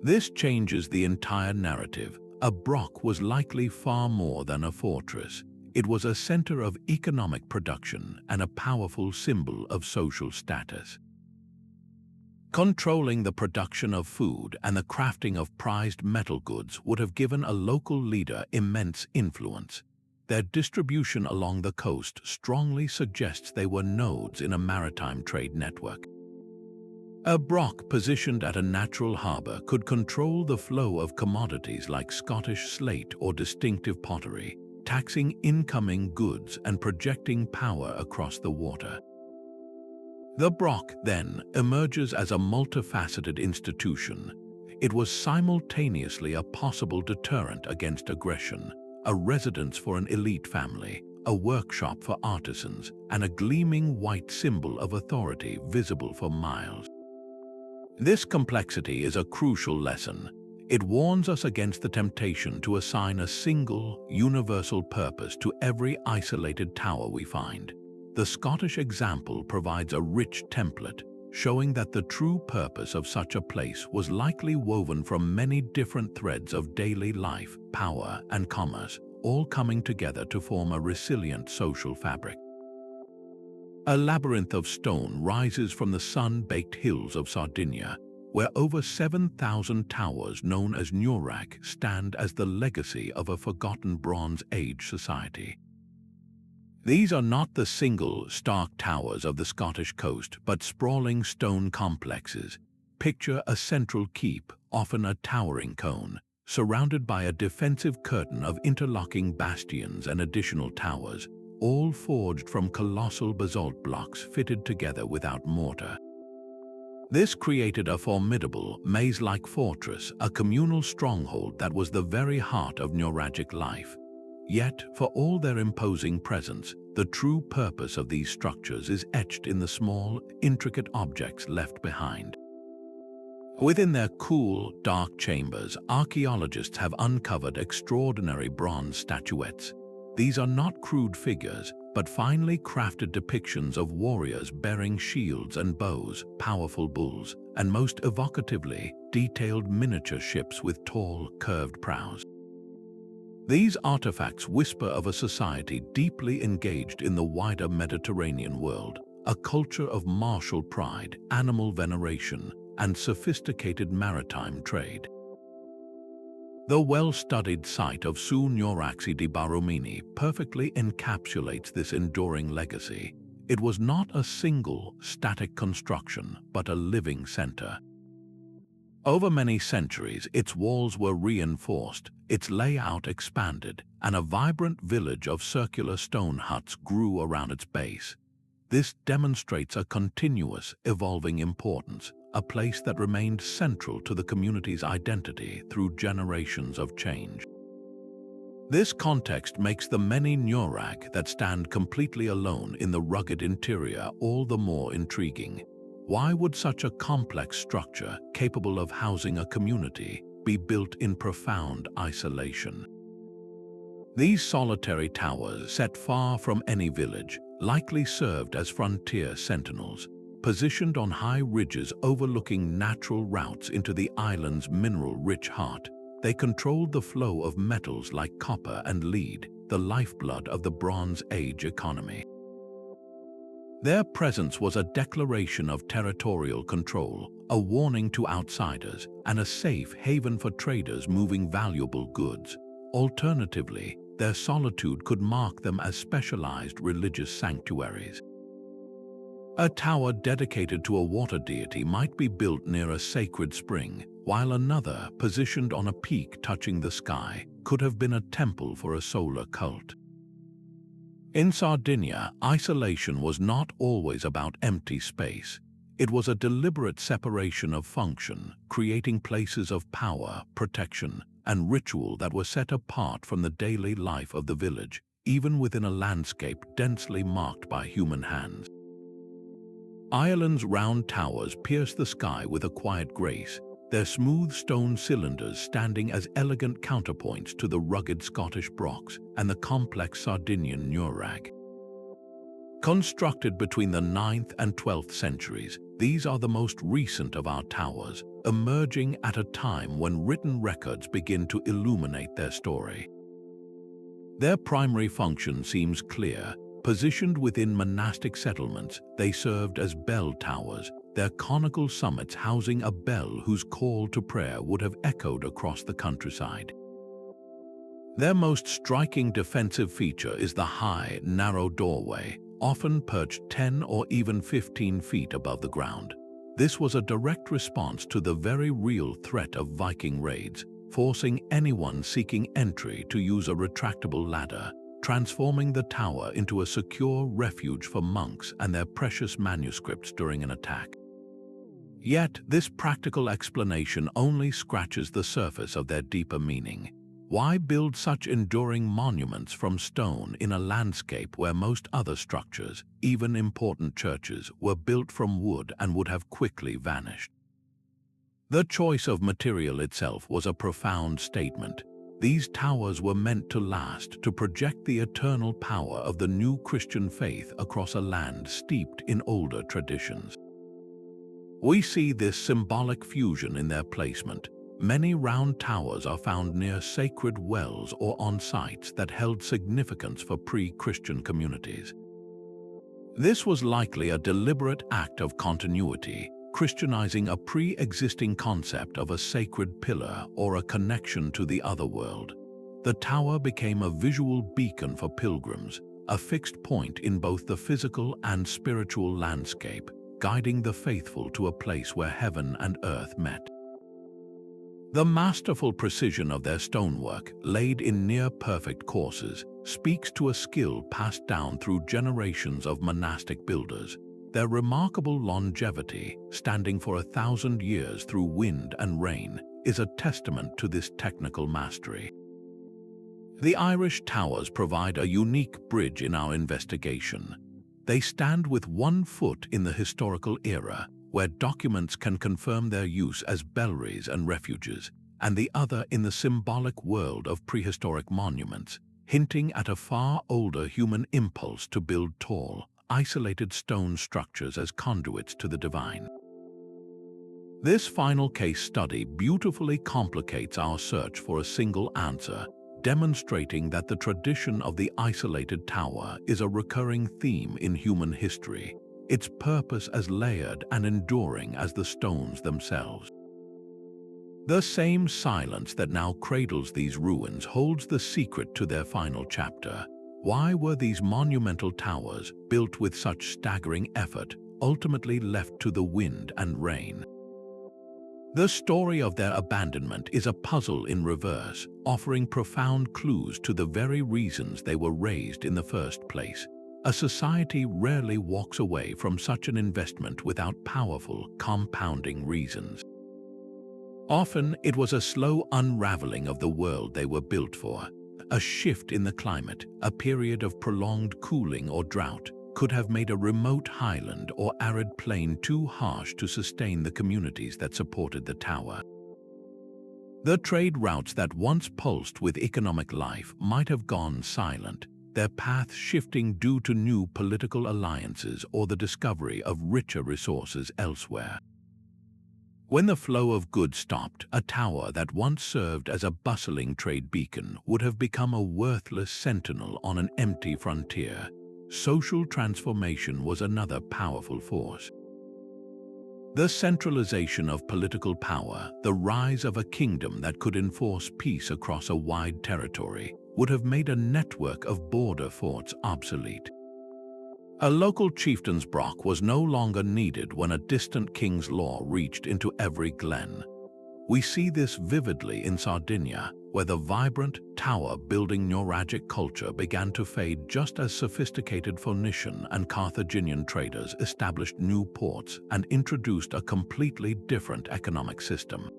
This changes the entire narrative. A Broch was likely far more than a fortress. It was a center of economic production and a powerful symbol of social status. Controlling the production of food and the crafting of prized metal goods would have given a local leader immense influence. Their distribution along the coast strongly suggests they were nodes in a maritime trade network. A Broch positioned at a natural harbor could control the flow of commodities like Scottish slate or distinctive pottery, taxing incoming goods and projecting power across the water. The Broch, then, emerges as a multifaceted institution. It was simultaneously a possible deterrent against aggression, a residence for an elite family, a workshop for artisans, and a gleaming white symbol of authority visible for miles. This complexity is a crucial lesson. It warns us against the temptation to assign a single, universal purpose to every isolated tower we find. The Scottish example provides a rich template, showing that the true purpose of such a place was likely woven from many different threads of daily life, power, and commerce, all coming together to form a resilient social fabric. A labyrinth of stone rises from the sun-baked hills of Sardinia, where over 7,000 towers known as Nuraghe stand as the legacy of a forgotten Bronze Age society. These are not the single, stark towers of the Scottish coast, but sprawling stone complexes. Picture a central keep, often a towering cone, surrounded by a defensive curtain of interlocking bastions and additional towers, all forged from colossal basalt blocks fitted together without mortar. This created a formidable, maze-like fortress, a communal stronghold that was the very heart of Nuraghic life. Yet, for all their imposing presence, the true purpose of these structures is etched in the small, intricate objects left behind. Within their cool, dark chambers, archaeologists have uncovered extraordinary bronze statuettes. These are not crude figures, but finely crafted depictions of warriors bearing shields and bows, powerful bulls, and most evocatively, detailed miniature ships with tall, curved prows. These artifacts whisper of a society deeply engaged in the wider Mediterranean world, a culture of martial pride, animal veneration, and sophisticated maritime trade. The well-studied site of Su Nuraxi di Baromini perfectly encapsulates this enduring legacy. It was not a single, static construction, but a living center. Over many centuries, its walls were reinforced, its layout expanded, and a vibrant village of circular stone huts grew around its base. This demonstrates a continuous, evolving importance, a place that remained central to the community's identity through generations of change. This context makes the many Nuraghe that stand completely alone in the rugged interior all the more intriguing. Why would such a complex structure, capable of housing a community, be built in profound isolation? These solitary towers, set far from any village, likely served as frontier sentinels. Positioned on high ridges overlooking natural routes into the island's mineral-rich heart, they controlled the flow of metals like copper and lead, the lifeblood of the Bronze Age economy. Their presence was a declaration of territorial control, a warning to outsiders, and a safe haven for traders moving valuable goods. Alternatively, their solitude could mark them as specialized religious sanctuaries. A tower dedicated to a water deity might be built near a sacred spring, while another, positioned on a peak touching the sky, could have been a temple for a solar cult. In Sardinia, isolation was not always about empty space. It was a deliberate separation of function, creating places of power, protection, and ritual that were set apart from the daily life of the village, even within a landscape densely marked by human hands. Ireland's round towers pierce the sky with a quiet grace, their smooth stone cylinders standing as elegant counterpoints to the rugged Scottish Brochs and the complex Sardinian Nuraghe. Constructed between the 9th and 12th centuries, these are the most recent of our towers, emerging at a time when written records begin to illuminate their story. Their primary function seems clear. Positioned within monastic settlements, they served as bell towers, their conical summits housing a bell whose call to prayer would have echoed across the countryside. Their most striking defensive feature is the high, narrow doorway, often perched 10 or even 15 feet above the ground. This was a direct response to the very real threat of Viking raids, forcing anyone seeking entry to use a retractable ladder, transforming the tower into a secure refuge for monks and their precious manuscripts during an attack. Yet, this practical explanation only scratches the surface of their deeper meaning. Why build such enduring monuments from stone in a landscape where most other structures, even important churches, were built from wood and would have quickly vanished? The choice of material itself was a profound statement. These towers were meant to last, to project the eternal power of the new Christian faith across a land steeped in older traditions. We see this symbolic fusion in their placement. Many round towers are found near sacred wells or on sites that held significance for pre-Christian communities. This was likely a deliberate act of continuity, Christianizing a pre-existing concept of a sacred pillar or a connection to the other world. The tower became a visual beacon for pilgrims, a fixed point in both the physical and spiritual landscape, guiding the faithful to a place where heaven and earth met. The masterful precision of their stonework, laid in near-perfect courses, speaks to a skill passed down through generations of monastic builders. Their remarkable longevity, standing for 1,000 years through wind and rain, is a testament to this technical mastery. The Irish towers provide a unique bridge in our investigation. They stand with one foot in the historical era, where documents can confirm their use as belfries and refuges, and the other in the symbolic world of prehistoric monuments, hinting at a far older human impulse to build tall, isolated stone structures as conduits to the divine. This final case study beautifully complicates our search for a single answer, demonstrating that the tradition of the isolated tower is a recurring theme in human history, its purpose as layered and enduring as the stones themselves. The same silence that now cradles these ruins holds the secret to their final chapter. Why were these monumental towers, built with such staggering effort, ultimately left to the wind and rain? The story of their abandonment is a puzzle in reverse, offering profound clues to the very reasons they were raised in the first place. A society rarely walks away from such an investment without powerful, compounding reasons. Often, it was a slow unraveling of the world they were built for. A shift in the climate, a period of prolonged cooling or drought, could have made a remote highland or arid plain too harsh to sustain the communities that supported the tower. The trade routes that once pulsed with economic life might have gone silent, their path shifting due to new political alliances or the discovery of richer resources elsewhere. When the flow of goods stopped, a tower that once served as a bustling trade beacon would have become a worthless sentinel on an empty frontier. Social transformation was another powerful force. The centralization of political power, the rise of a kingdom that could enforce peace across a wide territory, would have made a network of border forts obsolete. A local chieftain's Broch was no longer needed when a distant king's law reached into every glen. We see this vividly in Sardinia, where the vibrant, tower-building Nuraghic culture began to fade just as sophisticated Phoenician and Carthaginian traders established new ports and introduced a completely different economic system.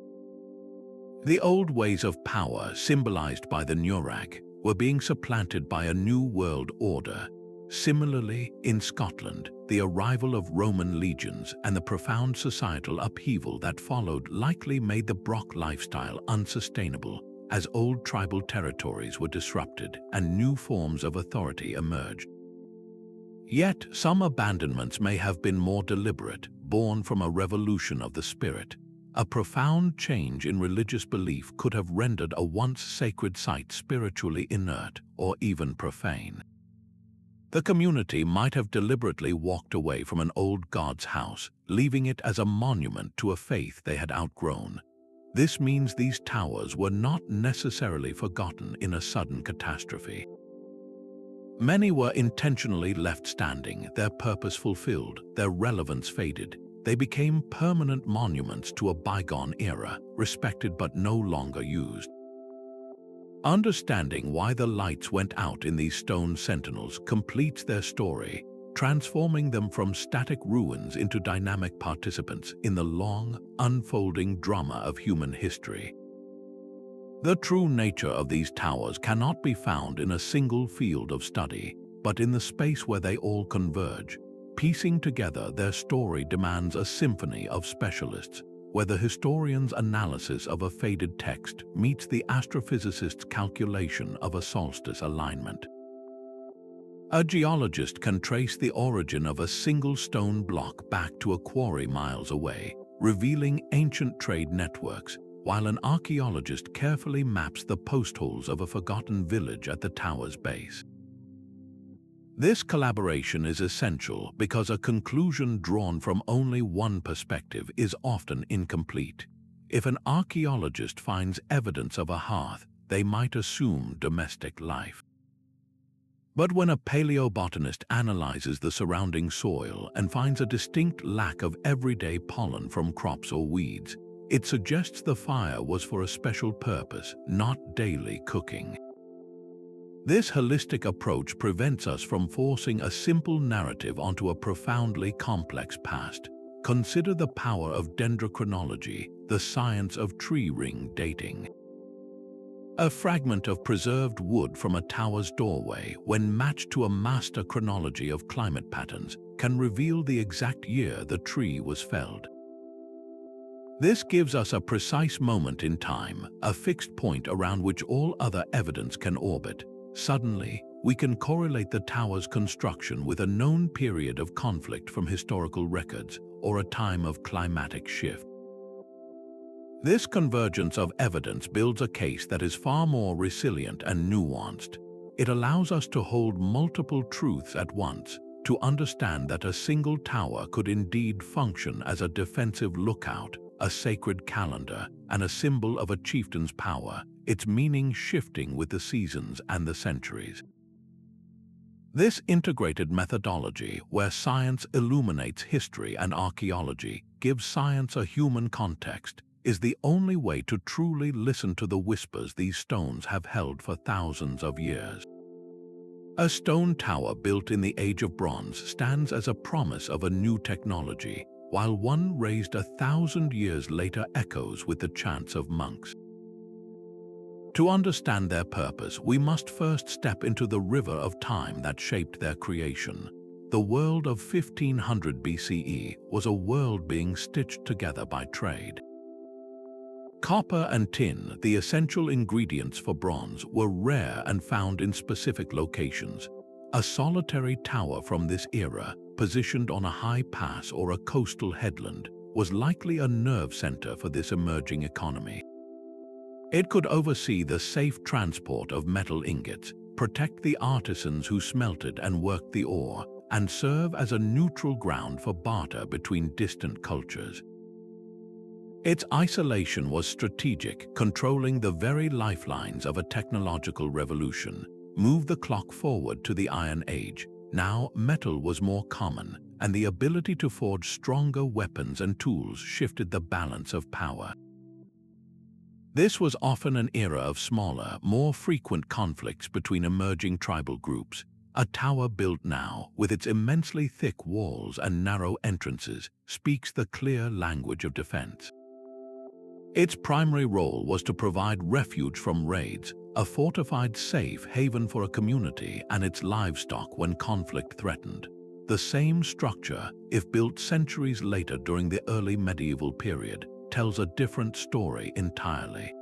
The old ways of power, symbolized by the Nuraghe, were being supplanted by a new world order. Similarly, in Scotland, the arrival of Roman legions and the profound societal upheaval that followed likely made the Broch lifestyle unsustainable, as old tribal territories were disrupted and new forms of authority emerged. Yet, some abandonments may have been more deliberate, born from a revolution of the spirit. A profound change in religious belief could have rendered a once sacred site spiritually inert or even profane. The community might have deliberately walked away from an old god's house, leaving it as a monument to a faith they had outgrown. This means these towers were not necessarily forgotten in a sudden catastrophe. Many were intentionally left standing, their purpose fulfilled, their relevance faded. They became permanent monuments to a bygone era, respected but no longer used. Understanding why the lights went out in these stone sentinels completes their story, transforming them from static ruins into dynamic participants in the long, unfolding drama of human history. The true nature of these towers cannot be found in a single field of study, but in the space where they all converge. Piecing together their story demands a symphony of specialists, where the historian's analysis of a faded text meets the astrophysicist's calculation of a solstice alignment. A geologist can trace the origin of a single stone block back to a quarry miles away, revealing ancient trade networks, while an archaeologist carefully maps the post holes of a forgotten village at the tower's base. This collaboration is essential because a conclusion drawn from only one perspective is often incomplete. If an archaeologist finds evidence of a hearth, they might assume domestic life. But when a paleobotanist analyzes the surrounding soil and finds a distinct lack of everyday pollen from crops or weeds, it suggests the fire was for a special purpose, not daily cooking. This holistic approach prevents us from forcing a simple narrative onto a profoundly complex past. Consider the power of dendrochronology, the science of tree ring dating. A fragment of preserved wood from a tower's doorway, when matched to a master chronology of climate patterns, can reveal the exact year the tree was felled. This gives us a precise moment in time, a fixed point around which all other evidence can orbit. Suddenly, we can correlate the tower's construction with a known period of conflict from historical records or a time of climatic shift. This convergence of evidence builds a case that is far more resilient and nuanced. It allows us to hold multiple truths at once, to understand that a single tower could indeed function as a defensive lookout, a sacred calendar, and a symbol of a chieftain's power, its meaning shifting with the seasons and the centuries. This integrated methodology, where science illuminates history and archaeology, gives science a human context, is the only way to truly listen to the whispers these stones have held for thousands of years. A stone tower built in the Age of Bronze stands as a promise of a new technology, while one raised 1,000 years later echoes with the chants of monks. To understand their purpose, we must first step into the river of time that shaped their creation. The world of 1500 BCE was a world being stitched together by trade. Copper and tin, the essential ingredients for bronze, were rare and found in specific locations. A solitary tower from this era, positioned on a high pass or a coastal headland, was likely a nerve center for this emerging economy. It could oversee the safe transport of metal ingots, protect the artisans who smelted and worked the ore, and serve as a neutral ground for barter between distant cultures. Its isolation was strategic, controlling the very lifelines of a technological revolution. Move the clock forward to the Iron Age. Now, metal was more common, and the ability to forge stronger weapons and tools shifted the balance of power. This was often an era of smaller, more frequent conflicts between emerging tribal groups. A tower built now, with its immensely thick walls and narrow entrances, speaks the clear language of defense. Its primary role was to provide refuge from raids, a fortified safe haven for a community and its livestock when conflict threatened. The same structure, if built centuries later during the early medieval period, tells a different story entirely.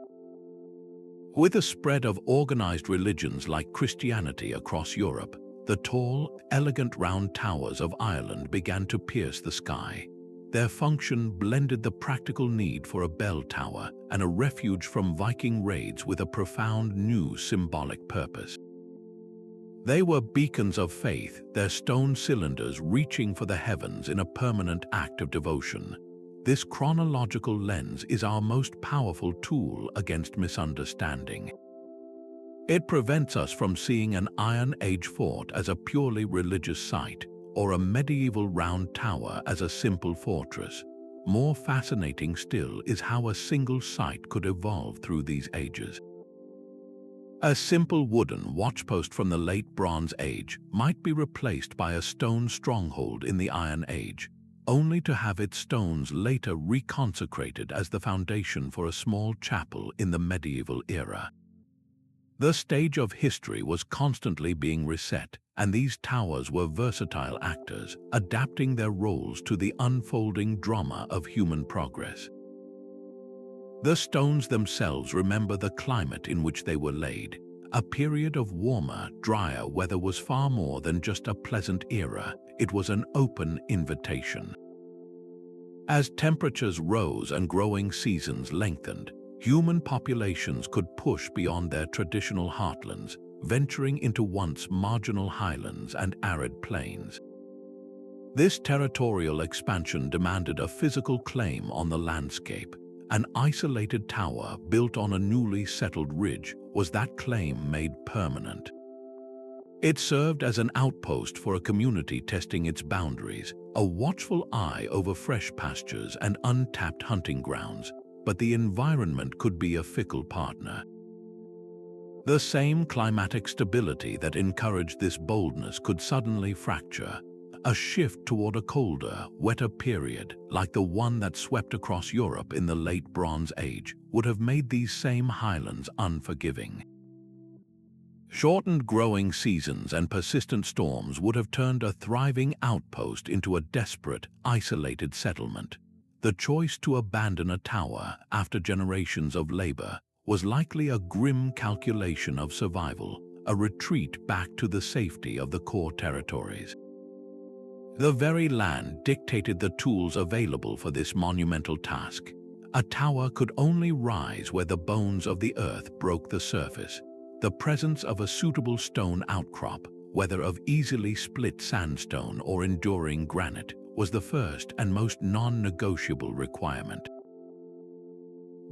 With the spread of organized religions like Christianity across Europe, the tall, elegant round towers of Ireland began to pierce the sky. Their function blended the practical need for a bell tower and a refuge from Viking raids with a profound new symbolic purpose. They were beacons of faith, their stone cylinders reaching for the heavens in a permanent act of devotion. This chronological lens is our most powerful tool against misunderstanding. It prevents us from seeing an Iron Age fort as a purely religious site, or a medieval round tower as a simple fortress. More fascinating still is how a single site could evolve through these ages. A simple wooden watchpost from the late Bronze Age might be replaced by a stone stronghold in the Iron Age, only to have its stones later reconsecrated as the foundation for a small chapel in the medieval era. The stage of history was constantly being reset, and these towers were versatile actors, adapting their roles to the unfolding drama of human progress. The stones themselves remember the climate in which they were laid. A period of warmer, drier weather was far more than just a pleasant era, it was an open invitation. As temperatures rose and growing seasons lengthened, human populations could push beyond their traditional heartlands, venturing into once marginal highlands and arid plains. This territorial expansion demanded a physical claim on the landscape. An isolated tower built on a newly settled ridge was that claim made permanent. It served as an outpost for a community testing its boundaries, a watchful eye over fresh pastures and untapped hunting grounds, but the environment could be a fickle partner. The same climatic stability that encouraged this boldness could suddenly fracture. A shift toward a colder, wetter period, like the one that swept across Europe in the late Bronze Age, would have made these same highlands unforgiving. Shortened growing seasons and persistent storms would have turned a thriving outpost into a desperate, isolated settlement. The choice to abandon a tower after generations of labor was likely a grim calculation of survival, a retreat back to the safety of the core territories. The very land dictated the tools available for this monumental task. A tower could only rise where the bones of the earth broke the surface. The presence of a suitable stone outcrop, whether of easily split sandstone or enduring granite, was the first and most non-negotiable requirement.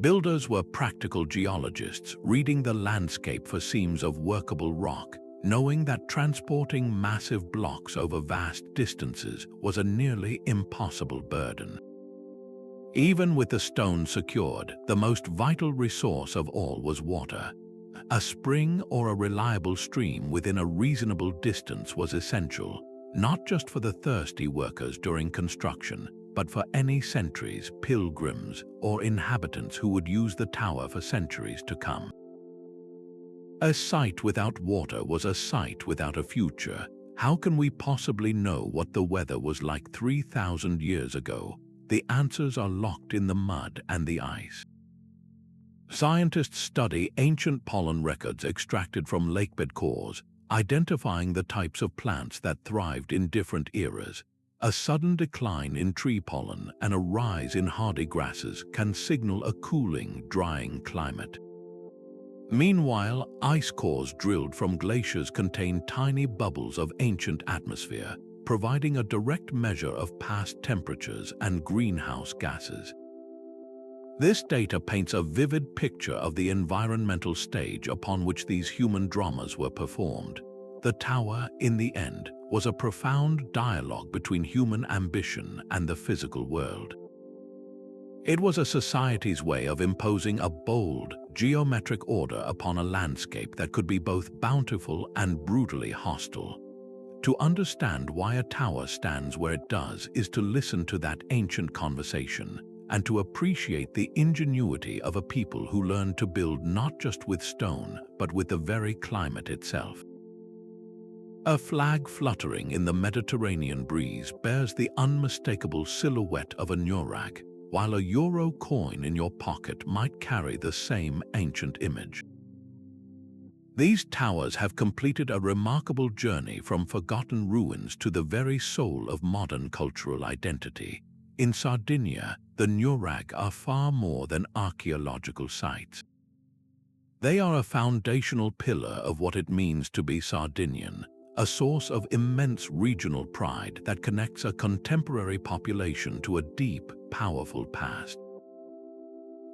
Builders were practical geologists, reading the landscape for seams of workable rock, knowing that transporting massive blocks over vast distances was a nearly impossible burden. Even with the stone secured, the most vital resource of all was water. A spring or a reliable stream within a reasonable distance was essential, not just for the thirsty workers during construction, but for any sentries, pilgrims, or inhabitants who would use the tower for centuries to come. A site without water was a site without a future. How can we possibly know what the weather was like 3,000 years ago? The answers are locked in the mud and the ice. Scientists study ancient pollen records extracted from lakebed cores, identifying the types of plants that thrived in different eras. A sudden decline in tree pollen and a rise in hardy grasses can signal a cooling, drying climate. Meanwhile, ice cores drilled from glaciers contain tiny bubbles of ancient atmosphere, providing a direct measure of past temperatures and greenhouse gases. This data paints a vivid picture of the environmental stage upon which these human dramas were performed. The tower, in the end, was a profound dialogue between human ambition and the physical world. It was a society's way of imposing a bold, geometric order upon a landscape that could be both bountiful and brutally hostile. To understand why a tower stands where it does is to listen to that ancient conversation, and to appreciate the ingenuity of a people who learned to build not just with stone, but with the very climate itself. A flag fluttering in the Mediterranean breeze bears the unmistakable silhouette of a Nuraghe, while a euro coin in your pocket might carry the same ancient image. These towers have completed a remarkable journey from forgotten ruins to the very soul of modern cultural identity. In Sardinia, the Nuraghe are far more than archaeological sites. They are a foundational pillar of what it means to be Sardinian, a source of immense regional pride that connects a contemporary population to a deep, powerful past.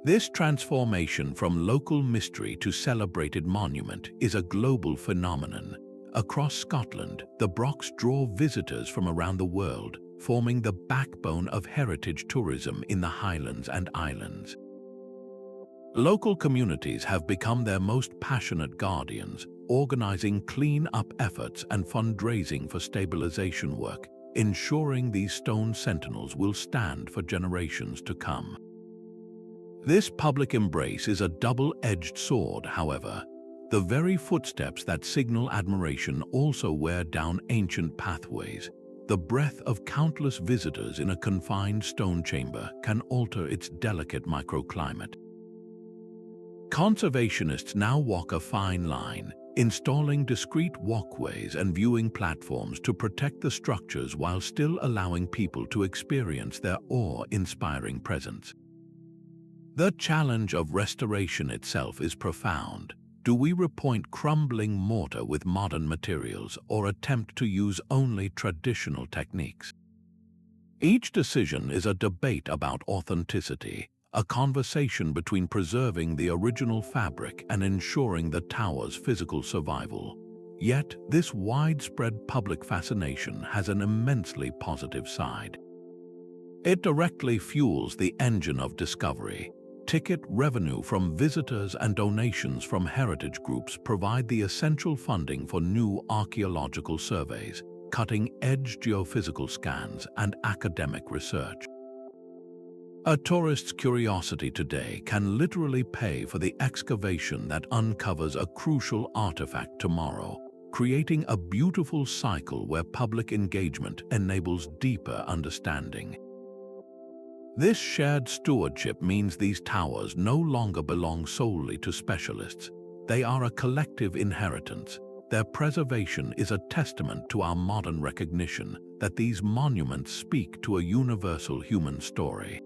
This transformation from local mystery to celebrated monument is a global phenomenon. Across Scotland, the Brochs draw visitors from around the world, forming the backbone of heritage tourism in the highlands and islands. Local communities have become their most passionate guardians, organizing clean-up efforts and fundraising for stabilization work, ensuring these stone sentinels will stand for generations to come. This public embrace is a double-edged sword, however. The very footsteps that signal admiration also wear down ancient pathways. The breath of countless visitors in a confined stone chamber can alter its delicate microclimate. Conservationists now walk a fine line, installing discrete walkways and viewing platforms to protect the structures while still allowing people to experience their awe-inspiring presence. The challenge of restoration itself is profound. Do we repoint crumbling mortar with modern materials or attempt to use only traditional techniques? Each decision is a debate about authenticity, a conversation between preserving the original fabric and ensuring the tower's physical survival. Yet, this widespread public fascination has an immensely positive side. It directly fuels the engine of discovery. Ticket revenue from visitors and donations from heritage groups provide the essential funding for new archaeological surveys, cutting-edge geophysical scans, and academic research. A tourist's curiosity today can literally pay for the excavation that uncovers a crucial artifact tomorrow, creating a beautiful cycle where public engagement enables deeper understanding. This shared stewardship means these towers no longer belong solely to specialists. They are a collective inheritance. Their preservation is a testament to our modern recognition that these monuments speak to a universal human story.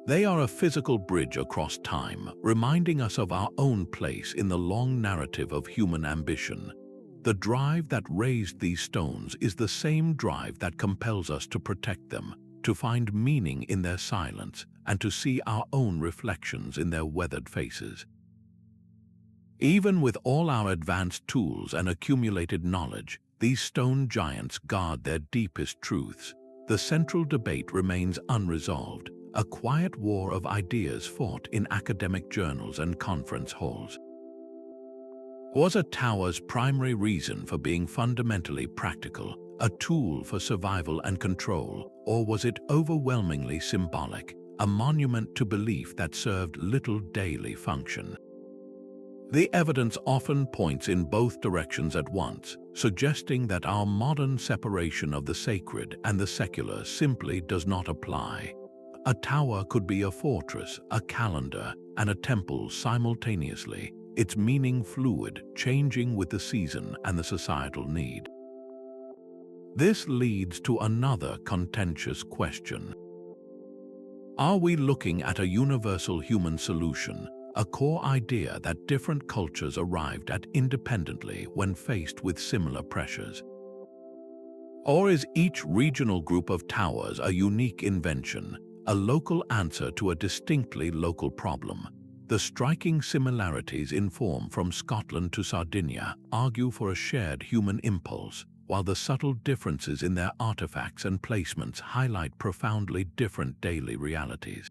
They are a physical bridge across time, reminding us of our own place in the long narrative of human ambition. The drive that raised these stones is the same drive that compels us to protect them, to find meaning in their silence, and to see our own reflections in their weathered faces. Even with all our advanced tools and accumulated knowledge, these stone giants guard their deepest truths. The central debate remains unresolved, a quiet war of ideas fought in academic journals and conference halls. Was a tower's primary reason for being fundamentally practical, a tool for survival and control, or was it overwhelmingly symbolic, a monument to belief that served little daily function? The evidence often points in both directions at once, suggesting that our modern separation of the sacred and the secular simply does not apply. A tower could be a fortress, a calendar, and a temple simultaneously, its meaning fluid, changing with the season and the societal need. This leads to another contentious question. Are we looking at a universal human solution, a core idea that different cultures arrived at independently when faced with similar pressures? Or is each regional group of towers a unique invention, a local answer to a distinctly local problem? The striking similarities in form from Scotland to Sardinia argue for a shared human impulse, while the subtle differences in their artifacts and placements highlight profoundly different daily realities.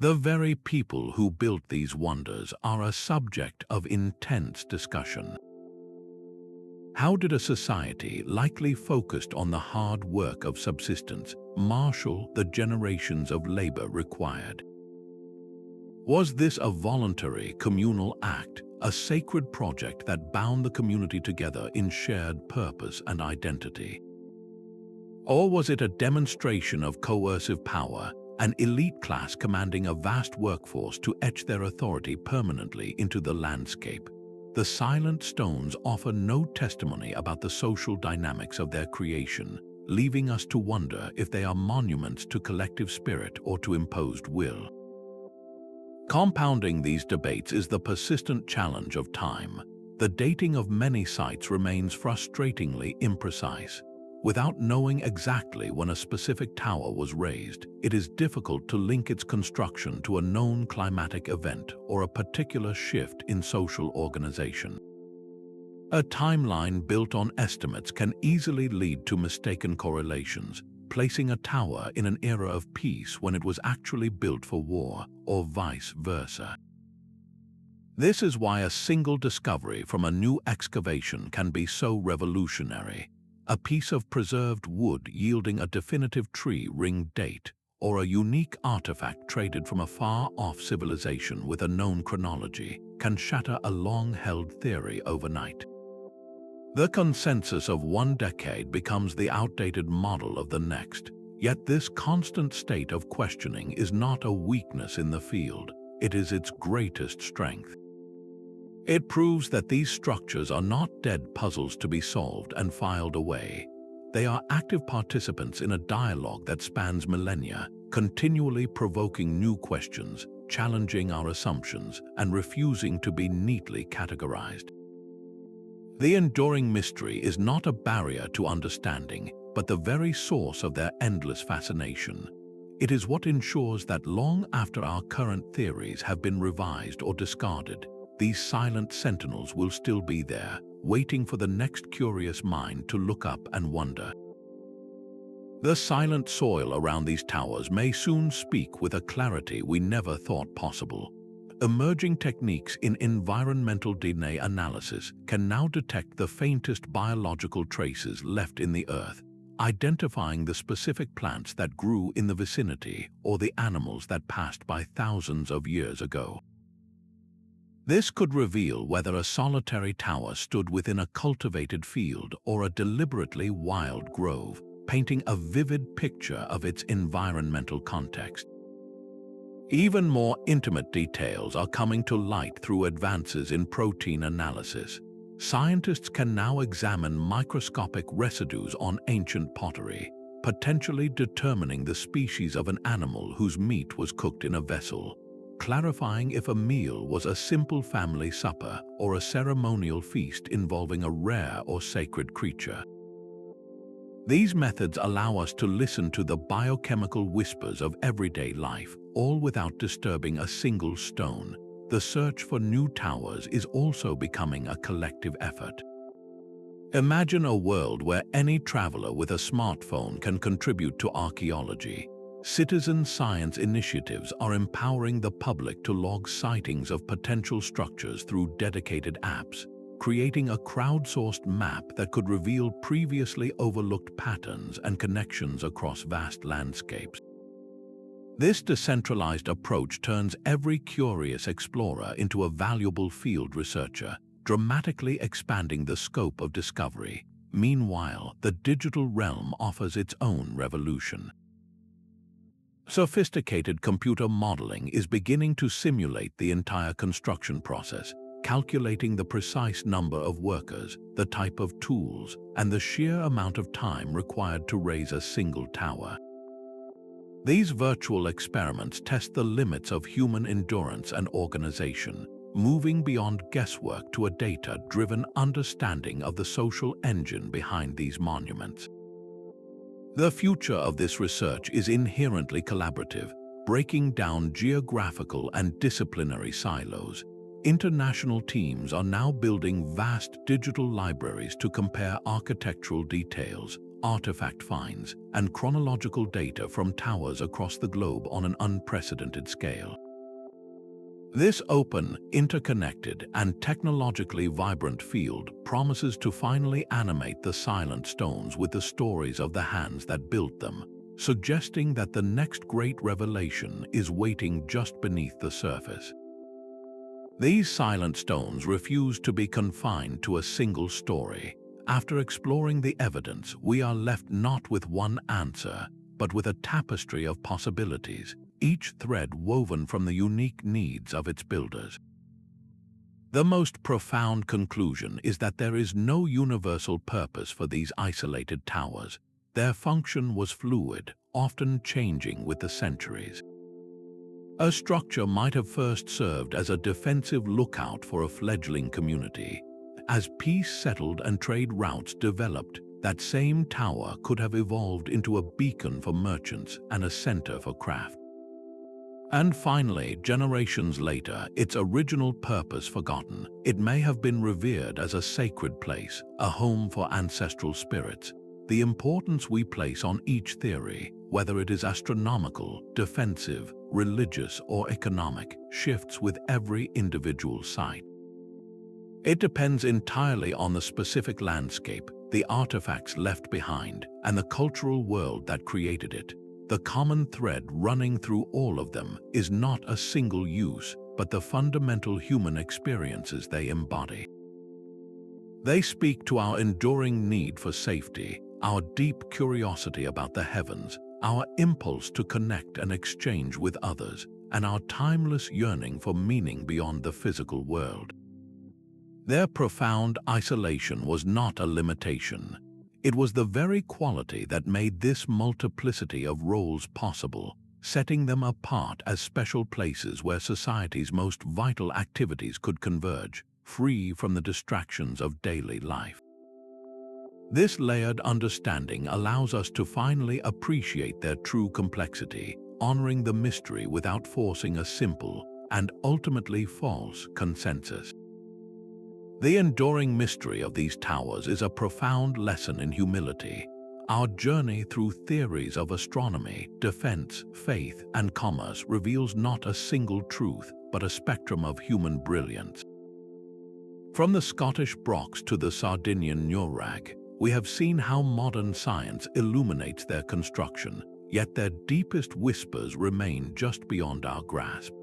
The very people who built these wonders are a subject of intense discussion. How did a society likely focused on the hard work of subsistence marshal the generations of labor required? Was this a voluntary communal act, a sacred project that bound the community together in shared purpose and identity? Or was it a demonstration of coercive power, an elite class commanding a vast workforce to etch their authority permanently into the landscape? The silent stones offer no testimony about the social dynamics of their creation, leaving us to wonder if they are monuments to collective spirit or to imposed will. Compounding these debates is the persistent challenge of time. The dating of many sites remains frustratingly imprecise. Without knowing exactly when a specific tower was raised, it is difficult to link its construction to a known climatic event or a particular shift in social organization. A timeline built on estimates can easily lead to mistaken correlations, placing a tower in an era of peace when it was actually built for war, or vice versa. This is why a single discovery from a new excavation can be so revolutionary. A piece of preserved wood yielding a definitive tree ring date, or a unique artifact traded from a far-off civilization with a known chronology, can shatter a long-held theory overnight. The consensus of one decade becomes the outdated model of the next, yet this constant state of questioning is not a weakness in the field, it is its greatest strength. It proves that these structures are not dead puzzles to be solved and filed away. They are active participants in a dialogue that spans millennia, continually provoking new questions, challenging our assumptions and refusing to be neatly categorized. The enduring mystery is not a barrier to understanding, but the very source of their endless fascination. It is what ensures that long after our current theories have been revised or discarded, these silent sentinels will still be there, waiting for the next curious mind to look up and wonder. The silent soil around these towers may soon speak with a clarity we never thought possible. Emerging techniques in environmental DNA analysis can now detect the faintest biological traces left in the earth, identifying the specific plants that grew in the vicinity or the animals that passed by thousands of years ago. This could reveal whether a solitary tower stood within a cultivated field or a deliberately wild grove, painting a vivid picture of its environmental context. Even more intimate details are coming to light through advances in protein analysis. Scientists can now examine microscopic residues on ancient pottery, potentially determining the species of an animal whose meat was cooked in a vessel, clarifying if a meal was a simple family supper or a ceremonial feast involving a rare or sacred creature. These methods allow us to listen to the biochemical whispers of everyday life, all without disturbing a single stone. The search for new towers is also becoming a collective effort. Imagine a world where any traveler with a smartphone can contribute to archaeology. Citizen science initiatives are empowering the public to log sightings of potential structures through dedicated apps, creating a crowdsourced map that could reveal previously overlooked patterns and connections across vast landscapes. This decentralized approach turns every curious explorer into a valuable field researcher, dramatically expanding the scope of discovery. Meanwhile, the digital realm offers its own revolution. Sophisticated computer modeling is beginning to simulate the entire construction process, calculating the precise number of workers, the type of tools, and the sheer amount of time required to raise a single tower. These virtual experiments test the limits of human endurance and organization, moving beyond guesswork to a data-driven understanding of the social engine behind these monuments. The future of this research is inherently collaborative, breaking down geographical and disciplinary silos. International teams are now building vast digital libraries to compare architectural details, artifact finds, and chronological data from towers across the globe on an unprecedented scale. This open, interconnected, and technologically vibrant field promises to finally animate the silent stones with the stories of the hands that built them, suggesting that the next great revelation is waiting just beneath the surface. These silent stones refuse to be confined to a single story. After exploring the evidence, we are left not with one answer, but with a tapestry of possibilities, each thread woven from the unique needs of its builders. The most profound conclusion is that there is no universal purpose for these isolated towers. Their function was fluid, often changing with the centuries. A structure might have first served as a defensive lookout for a fledgling community. As peace settled and trade routes developed, that same tower could have evolved into a beacon for merchants and a center for craft. And finally, generations later, its original purpose forgotten, it may have been revered as a sacred place, a home for ancestral spirits. The importance we place on each theory, whether it is astronomical, defensive, religious, or economic, shifts with every individual site. It depends entirely on the specific landscape, the artifacts left behind, and the cultural world that created it. The common thread running through all of them is not a single use, but the fundamental human experiences they embody. They speak to our enduring need for safety, our deep curiosity about the heavens, our impulse to connect and exchange with others, and our timeless yearning for meaning beyond the physical world. Their profound isolation was not a limitation. It was the very quality that made this multiplicity of roles possible. setting them apart as special places where society's most vital activities could converge, free from the distractions of daily life. This layered understanding allows us to finally appreciate their true complexity, honoring the mystery without forcing a simple and ultimately false consensus. The enduring mystery of these towers is a profound lesson in humility. Our journey through theories of astronomy, defense, faith, and commerce reveals not a single truth, but a spectrum of human brilliance. From the Scottish Brochs to the Sardinian Nuraghe, we have seen how modern science illuminates their construction, yet their deepest whispers remain just beyond our grasp.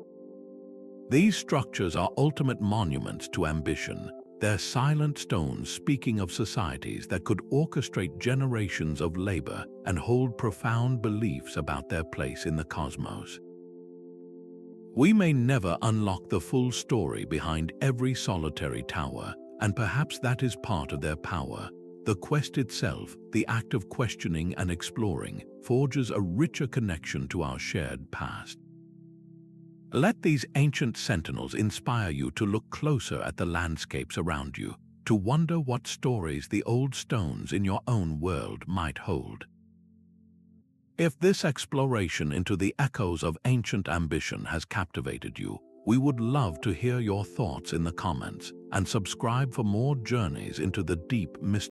These structures are ultimate monuments to ambition, their silent stones speaking of societies that could orchestrate generations of labor and hold profound beliefs about their place in the cosmos. We may never unlock the full story behind every solitary tower, and perhaps that is part of their power. The quest itself, the act of questioning and exploring, forges a richer connection to our shared past. Let these ancient sentinels inspire you to look closer at the landscapes around you, to wonder what stories the old stones in your own world might hold. If this exploration into the echoes of ancient ambition has captivated you, we would love to hear your thoughts in the comments and subscribe for more journeys into the deep mystery.